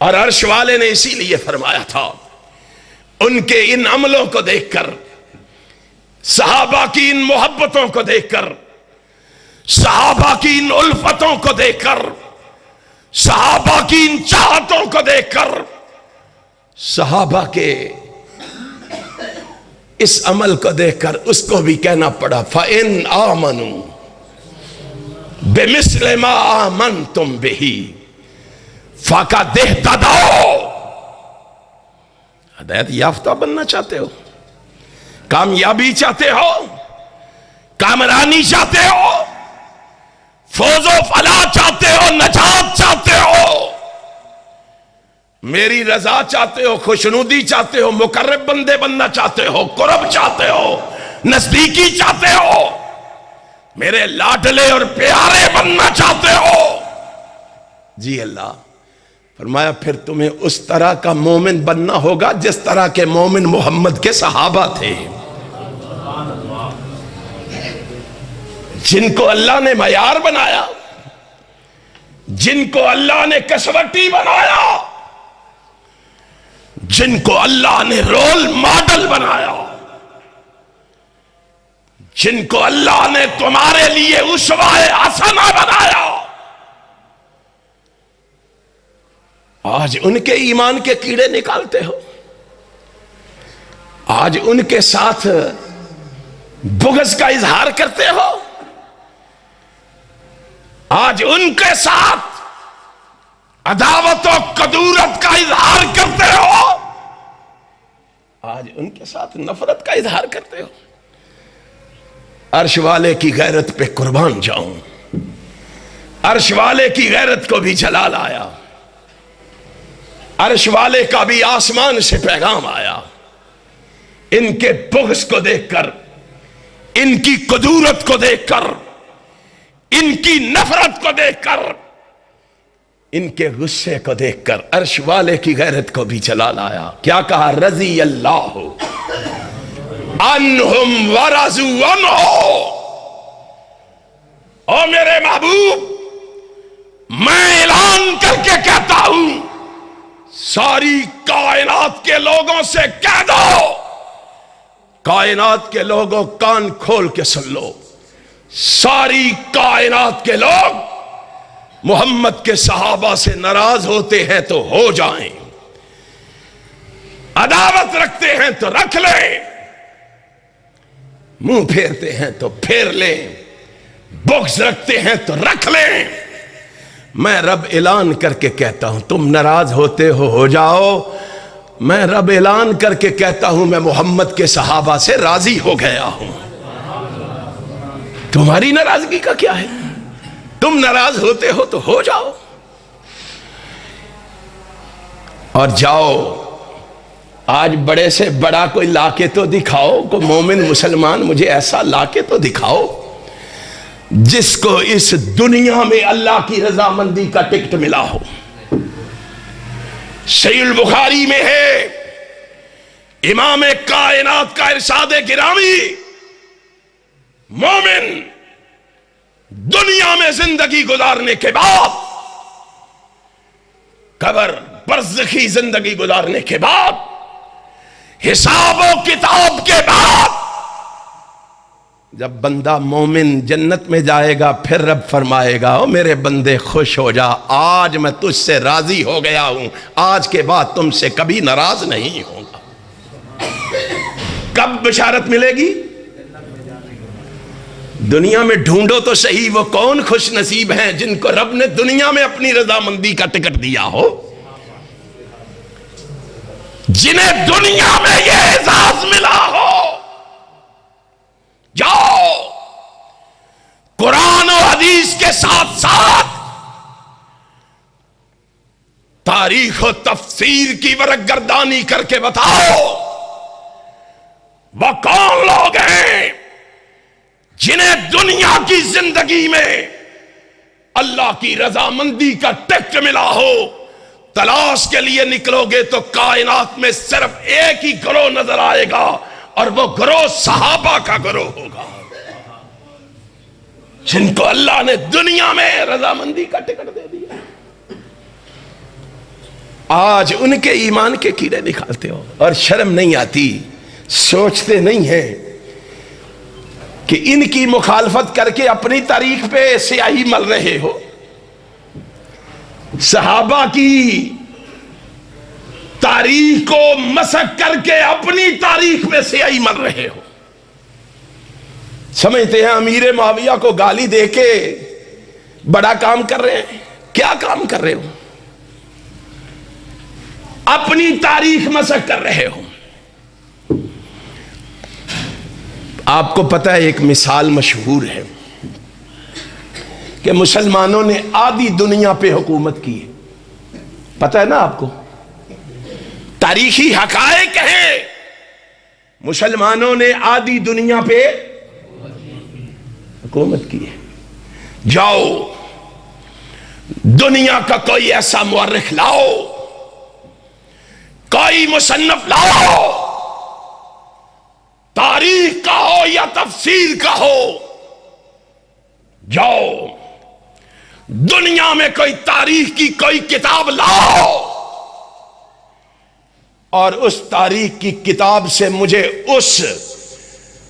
اور عرش والے نے اسی لیے فرمایا تھا، ان کے ان عملوں کو دیکھ کر، صحابہ کی ان محبتوں کو دیکھ کر، صحابہ کی ان الفتوں کو دیکھ کر، صحابہ کی ان چاہتوں کو دیکھ کر، صحابہ کے اس عمل کو دیکھ کر اس کو بھی کہنا پڑا فَإِنْ آمَنُوا بِمِثْلِ مَا آمَنْتُمْ بِهِ فَقَدِ اهْتَدَوْا۔ ہدایت یافتہ بننا چاہتے ہو، کامیابی چاہتے ہو، کامرانی چاہتے ہو، فوز و فلاح چاہتے ہو، نجات چاہتے ہو، میری رضا چاہتے ہو، خوشنودی چاہتے ہو، مقرب بندے بننا چاہتے ہو، قرب چاہتے ہو، نزدیکی چاہتے ہو، میرے لاڈلے اور پیارے بننا چاہتے ہو، جی اللہ فرمایا پھر تمہیں اس طرح کا مومن بننا ہوگا جس طرح کے مومن محمد کے صحابہ تھے، جن کو اللہ نے معیار بنایا، جن کو اللہ نے کسوٹی بنایا، جن کو اللہ نے رول ماڈل بنایا، جن کو اللہ نے تمہارے لیے اسوہ حسنہ بنایا، آج ان کے ایمان کے کیڑے نکالتے ہو، آج ان کے ساتھ بغض کا اظہار کرتے ہو، آج ان کے ساتھ عداوت و کدورت کا اظہار کرتے ہو، آج ان کے ساتھ نفرت کا اظہار کرتے ہو۔ عرش والے کی غیرت پہ قربان جاؤں، عرش والے کی غیرت کو بھی جلال آیا، عرش والے کا بھی آسمان سے پیغام آیا۔ ان کے بغض کو دیکھ کر، ان کی قدورت کو دیکھ کر، ان کی نفرت کو دیکھ کر، ان کے غصے کو دیکھ کر عرش والے کی غیرت کو بھی جلال آیا۔ کیا کہا؟ رضی اللہ عنہم ورضوا عنہ۔ او میرے محبوب، میں اعلان کر کے کہتا ہوں، ساری کائنات کے لوگوں سے کہہ دو، کائنات کے لوگوں کان کھول کے سن لو، ساری کائنات کے لوگ محمد کے صحابہ سے ناراض ہوتے ہیں تو ہو جائیں، عداوت رکھتے ہیں تو رکھ لیں، منہ پھیرتے ہیں تو پھیر لیں، بغض رکھتے ہیں تو رکھ لیں۔ میں رب اعلان کر کے کہتا ہوں، تم ناراض ہوتے ہو جاؤ، میں رب اعلان کر کے کہتا ہوں، میں محمد کے صحابہ سے راضی ہو گیا ہوں۔ تمہاری ناراضگی کا کیا ہے؟ تم ناراض ہوتے ہو تو ہو جاؤ، اور جاؤ آج بڑے سے بڑا کوئی لا کے تو دکھاؤ، کوئی مومن مسلمان مجھے ایسا لا کے تو دکھاؤ جس کو اس دنیا میں اللہ کی رضامندی کا ٹکٹ ملا ہو۔ صحیح البخاری میں ہے، امام کائنات کا ارشاد گرامی، مومن دنیا میں زندگی گزارنے کے بعد، قبر برزخی زندگی گزارنے کے بعد، حساب و کتاب کے بعد، جب بندہ مومن جنت میں جائے گا، پھر رب فرمائے گا، او میرے بندے خوش ہو جا، آج میں تجھ سے راضی ہو گیا ہوں، آج کے بعد تم سے کبھی ناراض نہیں ہوں گا۔ کب بشارت ملے گی؟ دنیا میں ڈھونڈو تو صحیح، وہ کون خوش نصیب ہیں جن کو رب نے دنیا میں اپنی رضامندی کا ٹکٹ دیا ہو، جنہیں دنیا میں یہ اعزاز ملا ہو۔ جاؤ قرآن و حدیث کے ساتھ ساتھ تاریخ و تفسیر کی ورق گردانی کر کے بتاؤ، وہ کون لوگ ہیں جنہیں دنیا کی زندگی میں اللہ کی رضامندی کا ٹکٹ ملا ہو۔ تلاش کے لیے نکلو گے تو کائنات میں صرف ایک ہی گروہ نظر آئے گا، اور وہ گروہ صحابہ کا گروہ ہوگا، جن کو اللہ نے دنیا میں رضامندی کا ٹکٹ دے دیا۔ آج ان کے ایمان کے کیڑے نکالتے ہو، اور شرم نہیں آتی، سوچتے نہیں ہیں کہ ان کی مخالفت کر کے اپنی تاریخ پہ سیاہی مل رہے ہو، صحابہ کی تاریخ کو مسخ کر کے اپنی تاریخ میں سیاہی مل رہے ہو۔ سمجھتے ہیں امیر معاویہ کو گالی دے کے بڑا کام کر رہے ہیں؟ کیا کام کر رہے ہو؟ اپنی تاریخ مسخ کر رہے ہو۔ آپ کو پتہ ہے، ایک مثال مشہور ہے کہ مسلمانوں نے آدھی دنیا پہ حکومت کی ہے، پتہ ہے نا آپ کو؟ تاریخی حقائق ہیں، مسلمانوں نے آدھی دنیا پہ حکومت کی ہے۔ جاؤ دنیا کا کوئی ایسا مورخ لاؤ، کوئی مصنف لاؤ، تاریخ کا ہو یا تفسیر کا ہو، جاؤ دنیا میں کوئی تاریخ کی کوئی کتاب لاؤ، اور اس تاریخ کی کتاب سے مجھے اس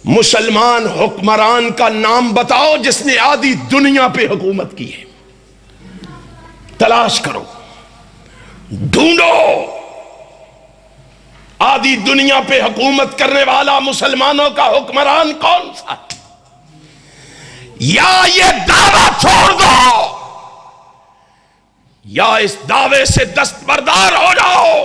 مسلمان حکمران کا نام بتاؤ جس نے آدھی دنیا پہ حکومت کی ہے۔ تلاش کرو، ڈھونڈو، آدھی دنیا پہ حکومت کرنے والا مسلمانوں کا حکمران کون سا؟ یا یہ دعویٰ چھوڑ دو، یا اس دعوے سے دستبردار ہو جاؤ،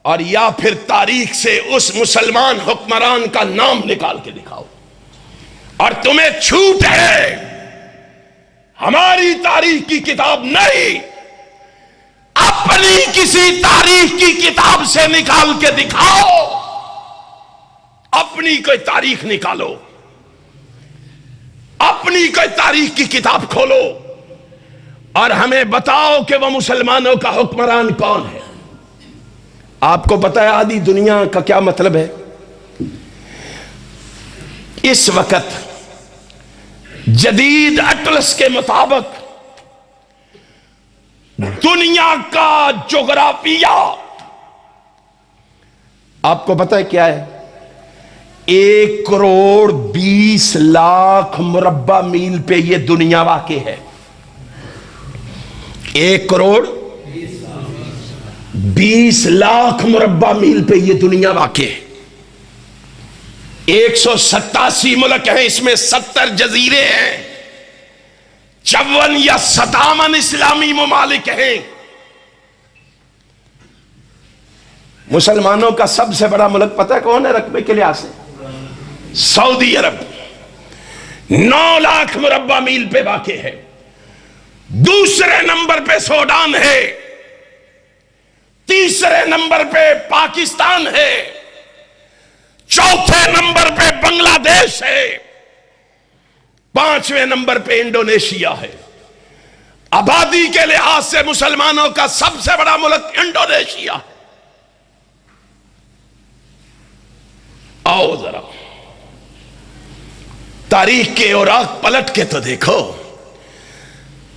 اور یا پھر تاریخ سے اس مسلمان حکمران کا نام نکال کے دکھاؤ۔ اور تمہیں چھوٹ ہے ہماری تاریخ کی کتاب نہیں، اپنی کسی تاریخ کی کتاب سے نکال کے دکھاؤ، اپنی کوئی تاریخ نکالو، اپنی کوئی تاریخ کی کتاب کھولو اور ہمیں بتاؤ کہ وہ مسلمانوں کا حکمران کون ہے۔ آپ کو پتہ ہے آدھی دنیا کا کیا مطلب ہے؟ اس وقت جدید اٹلس کے مطابق دنیا کا جغرافیہ آپ کو پتہ ہے کیا ہے؟ 1,20,00,000 مربع میل پہ یہ دنیا واقع ہے۔ 1,20,00,000 مربع میل پہ یہ دنیا واقع ہے۔ 187 ملک ہیں، اس میں 70 جزیرے ہیں، 54 یا 57 اسلامی ممالک ہیں۔ مسلمانوں کا سب سے بڑا ملک پتہ ہے کون ہے رقبے کے لحاظ سے؟ سعودی عرب، 9 لاکھ مربع میل پہ واقع ہے۔ دوسرے نمبر پہ سوڈان ہے، تیسرے نمبر پہ پاکستان ہے، چوتھے نمبر پہ بنگلہ دیش ہے، 5ویں نمبر پہ انڈونیشیا ہے۔ آبادی کے لحاظ سے مسلمانوں کا سب سے بڑا ملک انڈونیشیا ہے۔ آؤ ذرا تاریخ کے اوراق پلٹ کے تو دیکھو،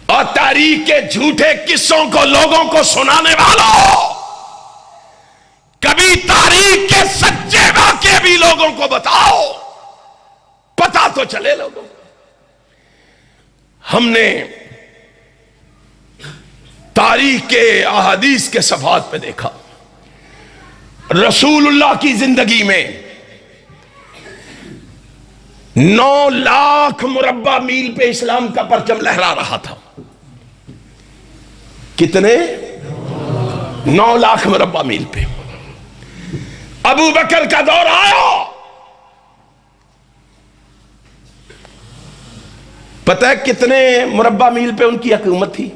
اور تاریخ کے جھوٹے قصوں کو لوگوں کو سنانے والوں، کبھی تاریخ کے سچے واقعے بھی لوگوں کو بتاؤ، پتا تو چلے لوگوں کو۔ ہم نے تاریخ کے احادیث کے صفحات پہ دیکھا، رسول اللہ کی زندگی میں 9 لاکھ مربع میل پہ اسلام کا پرچم لہرا رہا تھا۔ کتنے؟ 9 لاکھ مربع میل پہ۔ ابو بکر کا دور آیا، پتہ ہے کتنے مربع میل پہ ان کی حکومت تھی؟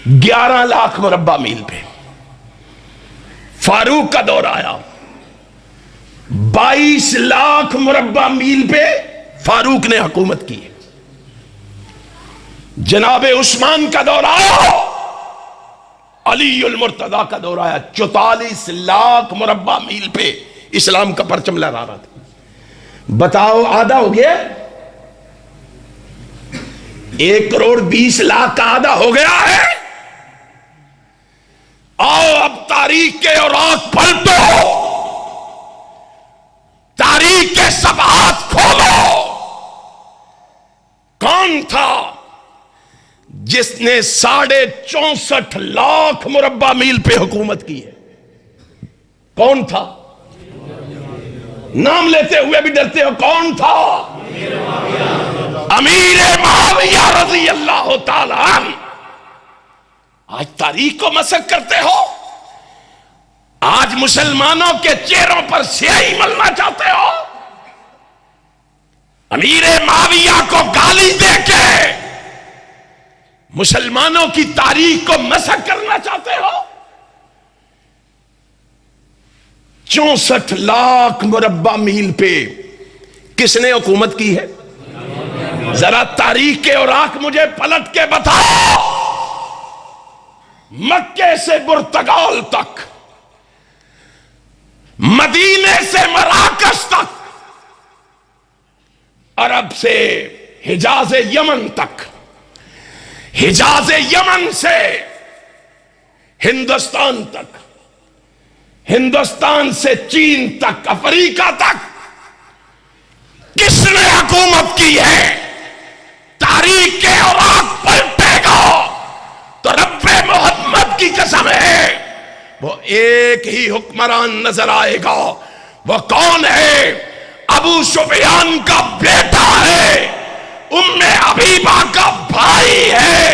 11 لاکھ مربع میل پہ۔ فاروق کا دور آیا، 22 لاکھ مربع میل پہ فاروق نے حکومت کی۔ جناب عثمان کا دور آیا، علی المرتضی کا دور آیا، 44 لاکھ مربع میل پہ اسلام کا پرچم لہرا رہا تھا۔ بتاؤ آدھا ہو گیا؟ 1,20,00,000 کا آدھا ہو گیا ہے۔ آؤ اب تاریخ کے اوراق پلٹو، تاریخ کے صفحات کھولو۔ کون تھا جس نے 64.5 لاکھ مربع میل پہ حکومت کی ہے؟ کون تھا؟ نام لیتے ہوئے بھی ڈرتے ہو، کون تھا؟ امیر معاویہ رضی اللہ تعالی عنہ۔ آج تاریخ کو مسخ کرتے ہو، آج مسلمانوں کے چہروں پر سیاہی ملنا چاہتے ہو، امیر معاویہ کو گالی دے کے مسلمانوں کی تاریخ کو مسخ کرنا چاہتے ہو۔ 64 لاکھ مربع میل پہ کس نے حکومت کی ہے؟ ذرا تاریخ کے اوراق مجھے پلٹ کے بتاؤ۔ مکے سے پرتگال تک، مدینے سے مراکش تک، عرب سے حجاز یمن تک، حجاز یمن سے ہندوستان تک، ہندوستان سے چین تک، افریقہ تک، کس نے حکومت کی ہے؟ تاریخ کے اوراق پلٹے گا تو رب محمد کی قسم ہے وہ ایک ہی حکمران نظر آئے گا۔ وہ کون ہے؟ ابو سفیان کا بیٹا ہے، ام حبیبہ کا بھائی ہے،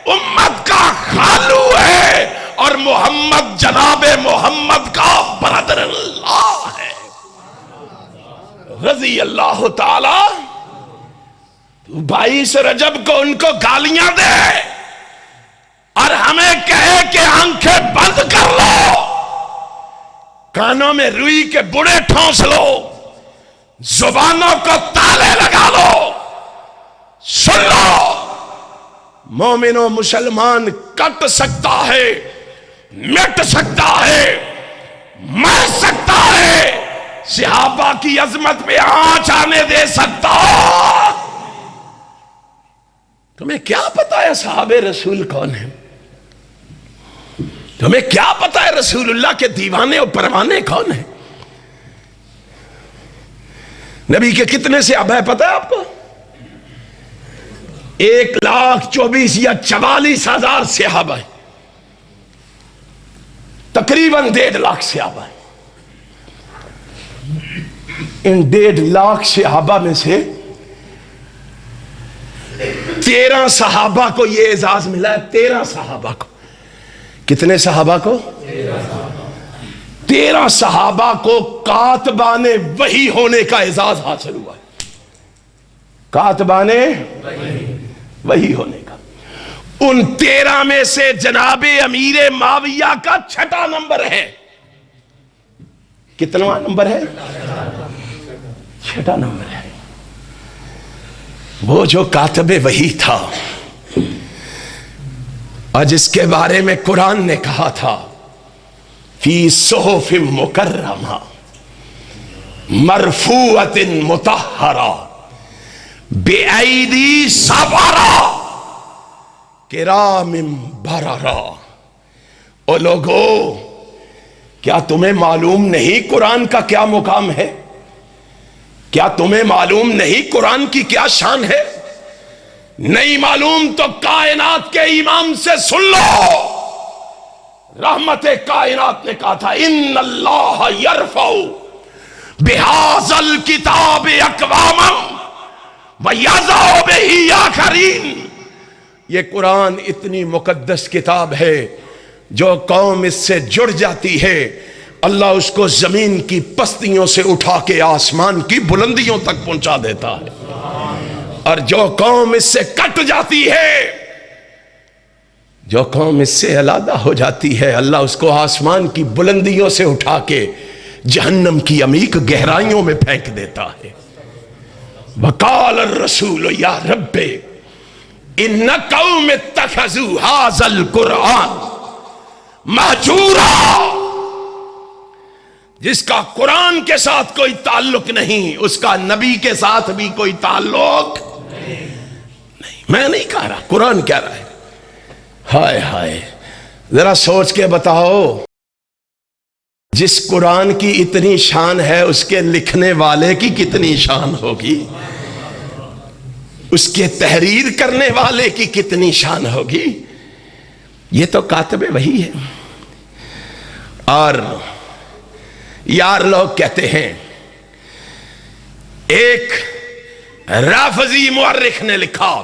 امت کا خالو ہے، اور محمد جناب محمد کا برادر اللہ ہے۔ رضی اللہ تعالی 22 رجب کو ان کو گالیاں دے اور ہمیں کہے کہ آنکھیں بند کر لو، کانوں میں روئی کے بڑے ٹھونس لو، زبانوں کو تالے لگا لو، سن لو، مومن و مسلمان کٹ سکتا ہے، مٹ سکتا ہے، مر سکتا ہے، صحابہ کی عظمت پہ آنچ آنے دے سکتا۔ تمہیں کیا پتا ہے صحابہ رسول کون ہیں؟ تمہیں کیا پتا ہے رسول اللہ کے دیوانے اور پروانے کون ہیں؟ نبی کے کتنے صحابہ ہیں پتا ہے آپ کو؟ 1,24,000 یا 44,000 صحابہ ہیں، تقریباً 1.5 لاکھ صحابہ ہیں۔ ان 1.5 لاکھ صحابہ میں سے 13 صحابہ کو یہ اعزاز ملا ہے، 13 صحابہ کو۔ کتنے صحابہ کو؟ 13 صحابہ کو کاتبان وحی ہونے کا اعزاز حاصل ہوا ہے، کاتبان وحی ہونے کا۔ ان 13 میں سے جناب امیر معاویہ کا 6واں نمبر ہے۔ کتنا نمبر ہے؟ 6واں نمبر ہے۔ وہ جو کاتب وحی تھا اور جس کے بارے میں قرآن نے کہا تھا فی صحف مکرمہ مرفوعۃ مطہرہ بِأَیْدِی سَفَرَہ کرام بررہ۔ او لوگو، کیا تمہیں معلوم نہیں قرآن کا کیا مقام ہے؟ کیا تمہیں معلوم نہیں قرآن کی کیا شان ہے؟ نہیں معلوم تو کائنات کے امام سے سن لو۔ رحمت کائنات نے کہا تھا ان اللہ یرفع بہذا الکتاب اقواما ویضع بہ آخرین۔ یہ قرآن اتنی مقدس کتاب ہے، جو قوم اس سے جڑ جاتی ہے اللہ اس کو زمین کی پستیوں سے اٹھا کے آسمان کی بلندیوں تک پہنچا دیتا ہے، اور جو قوم اس سے کٹ جاتی ہے، جو قوم اس سے علیحدہ ہو جاتی ہے، اللہ اس کو آسمان کی بلندیوں سے اٹھا کے جہنم کی عمیق گہرائیوں میں پھینک دیتا ہے۔ وقال الرسول یا رب ان قوم اتخذوا ھذا القرآن مہجورا۔ جس کا قرآن کے ساتھ کوئی تعلق نہیں، اس کا نبی کے ساتھ بھی کوئی تعلق نہیں۔ میں نہیں کہہ رہا، قرآن کہہ رہا ہے۔ ہائے ہائے، ذرا سوچ کے بتاؤ، جس قرآن کی اتنی شان ہے اس کے لکھنے والے کی کتنی شان ہوگی، اس کے تحریر کرنے والے کی کتنی شان ہوگی۔ یہ تو کاتب وحی ہے۔ اور یار لوگ کہتے ہیں، ایک رافضی مورخ نے لکھا،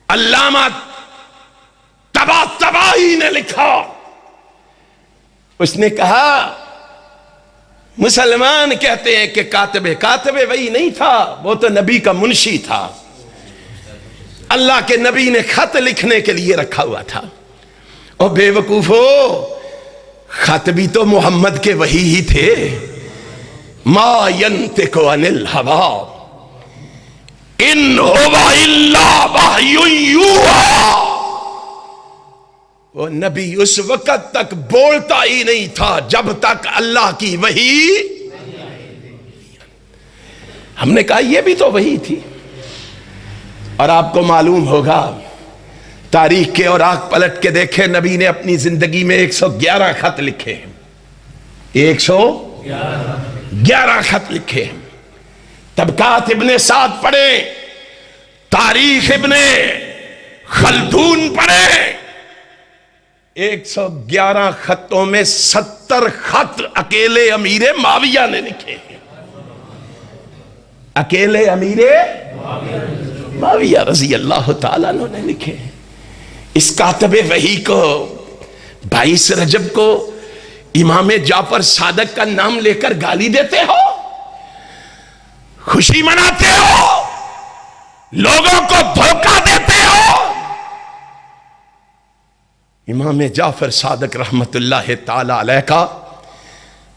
علامہ طباطبائی نے لکھا، اس نے کہا مسلمان کہتے ہیں کہ کاتب وحی نہیں تھا، وہ تو نبی کا منشی تھا، اللہ کے نبی نے خط لکھنے کے لیے رکھا ہوا تھا۔ اور بے وقوفو، خط بھی تو محمد کے وحی ہی تھے۔ ما ینطق عن الہویٰ ان ہوا الا وحی یوحیٰ۔ وہ نبی اس وقت تک بولتا ہی نہیں تھا جب تک اللہ کی وحی۔ ہم نے کہا یہ بھی تو وحی تھی۔ اور آپ کو معلوم ہوگا، تاریخ کے اور آنکھ پلٹ کے دیکھیں، نبی نے اپنی زندگی میں 111 خط لکھے ہیں، 111 خط لکھے ہیں۔ طبقات ابن سعد پڑھیں، تاریخ ابن خلدون پڑھیں، 111 خطوں میں 70 خط اکیلے امیر معاویہ نے لکھے ہیں، اکیلے امیر معاویہ رضی اللہ تعالیٰ عنہ نے لکھے ہیں۔ اس کاتب وحی کو 22 رجب کو امام جعفر صادق کا نام لے کر گالی دیتے ہو؟ خوشی مناتے ہو، لوگوں کو دھوکہ دیتے ہو۔ امام جعفر صادق رحمت اللہ تعالی علیہ کا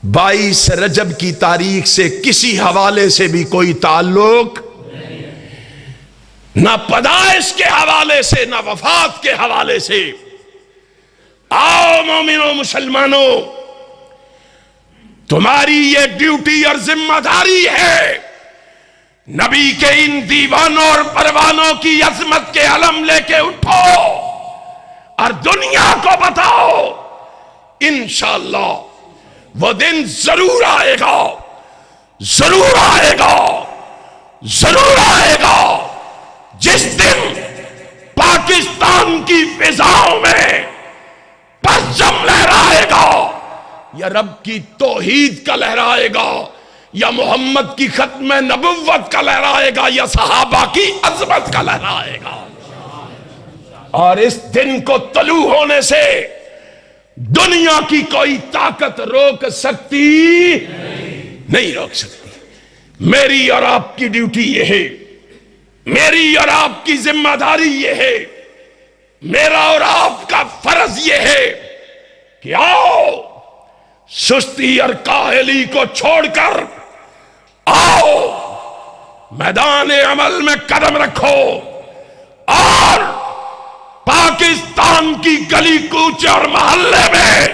22 رجب کی تاریخ سے کسی حوالے سے بھی کوئی تعلق، نہ پیدائش کے حوالے سے نہ وفات کے حوالے سے۔ آؤ مومنوں مسلمانوں، تمہاری یہ ڈیوٹی اور ذمہ داری ہے، نبی کے ان دیوانوں اور پروانوں کی عظمت کے علم لے کے اٹھو اور دنیا کو بتاؤ انشاءاللہ وہ دن ضرور آئے گا، ضرور آئے گا، ضرور آئے گا، جس دن پاکستان کی فضاؤں میں پرچم لہرائے گا، یا رب کی توحید کا لہرائے گا، یا محمد کی ختم نبوت کا لہرائے گا، یا صحابہ کی عظمت کا لہرائے گا۔ اور اس دن کو طلوع ہونے سے دنیا کی کوئی طاقت روک سکتی نہیں روک سکتی۔ میری اور آپ کی ڈیوٹی یہ ہے، میری اور آپ کی ذمہ داری یہ ہے، میرا اور آپ کا فرض یہ ہے کہ آؤ سستی اور کاہلی کو چھوڑ کر آؤ میدان عمل میں قدم رکھو اور پاکستان کی گلی کوچے اور محلے میں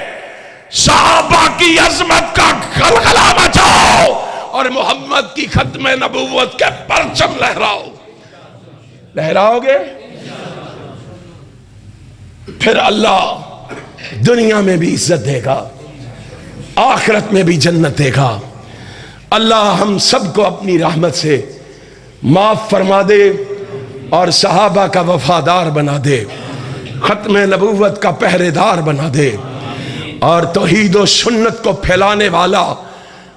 صحابہ کی عظمت کا غلغلہ مچاؤ اور محمد کی ختم نبوت کے پرچم لہراؤ۔ لہراؤ گے پھر اللہ دنیا میں بھی عزت دے گا، آخرت میں بھی جنت دے گا۔ اللہ ہم سب کو اپنی رحمت سے معاف فرما دے اور صحابہ کا وفادار بنا دے، ختم نبوت کا پہرے دار بنا دے، اور توحید و سنت کو پھیلانے والا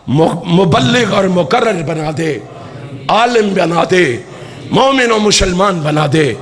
مبلغ اور مقرر بنا دے، عالم بنا دے، مومن و مسلمان بنا دے۔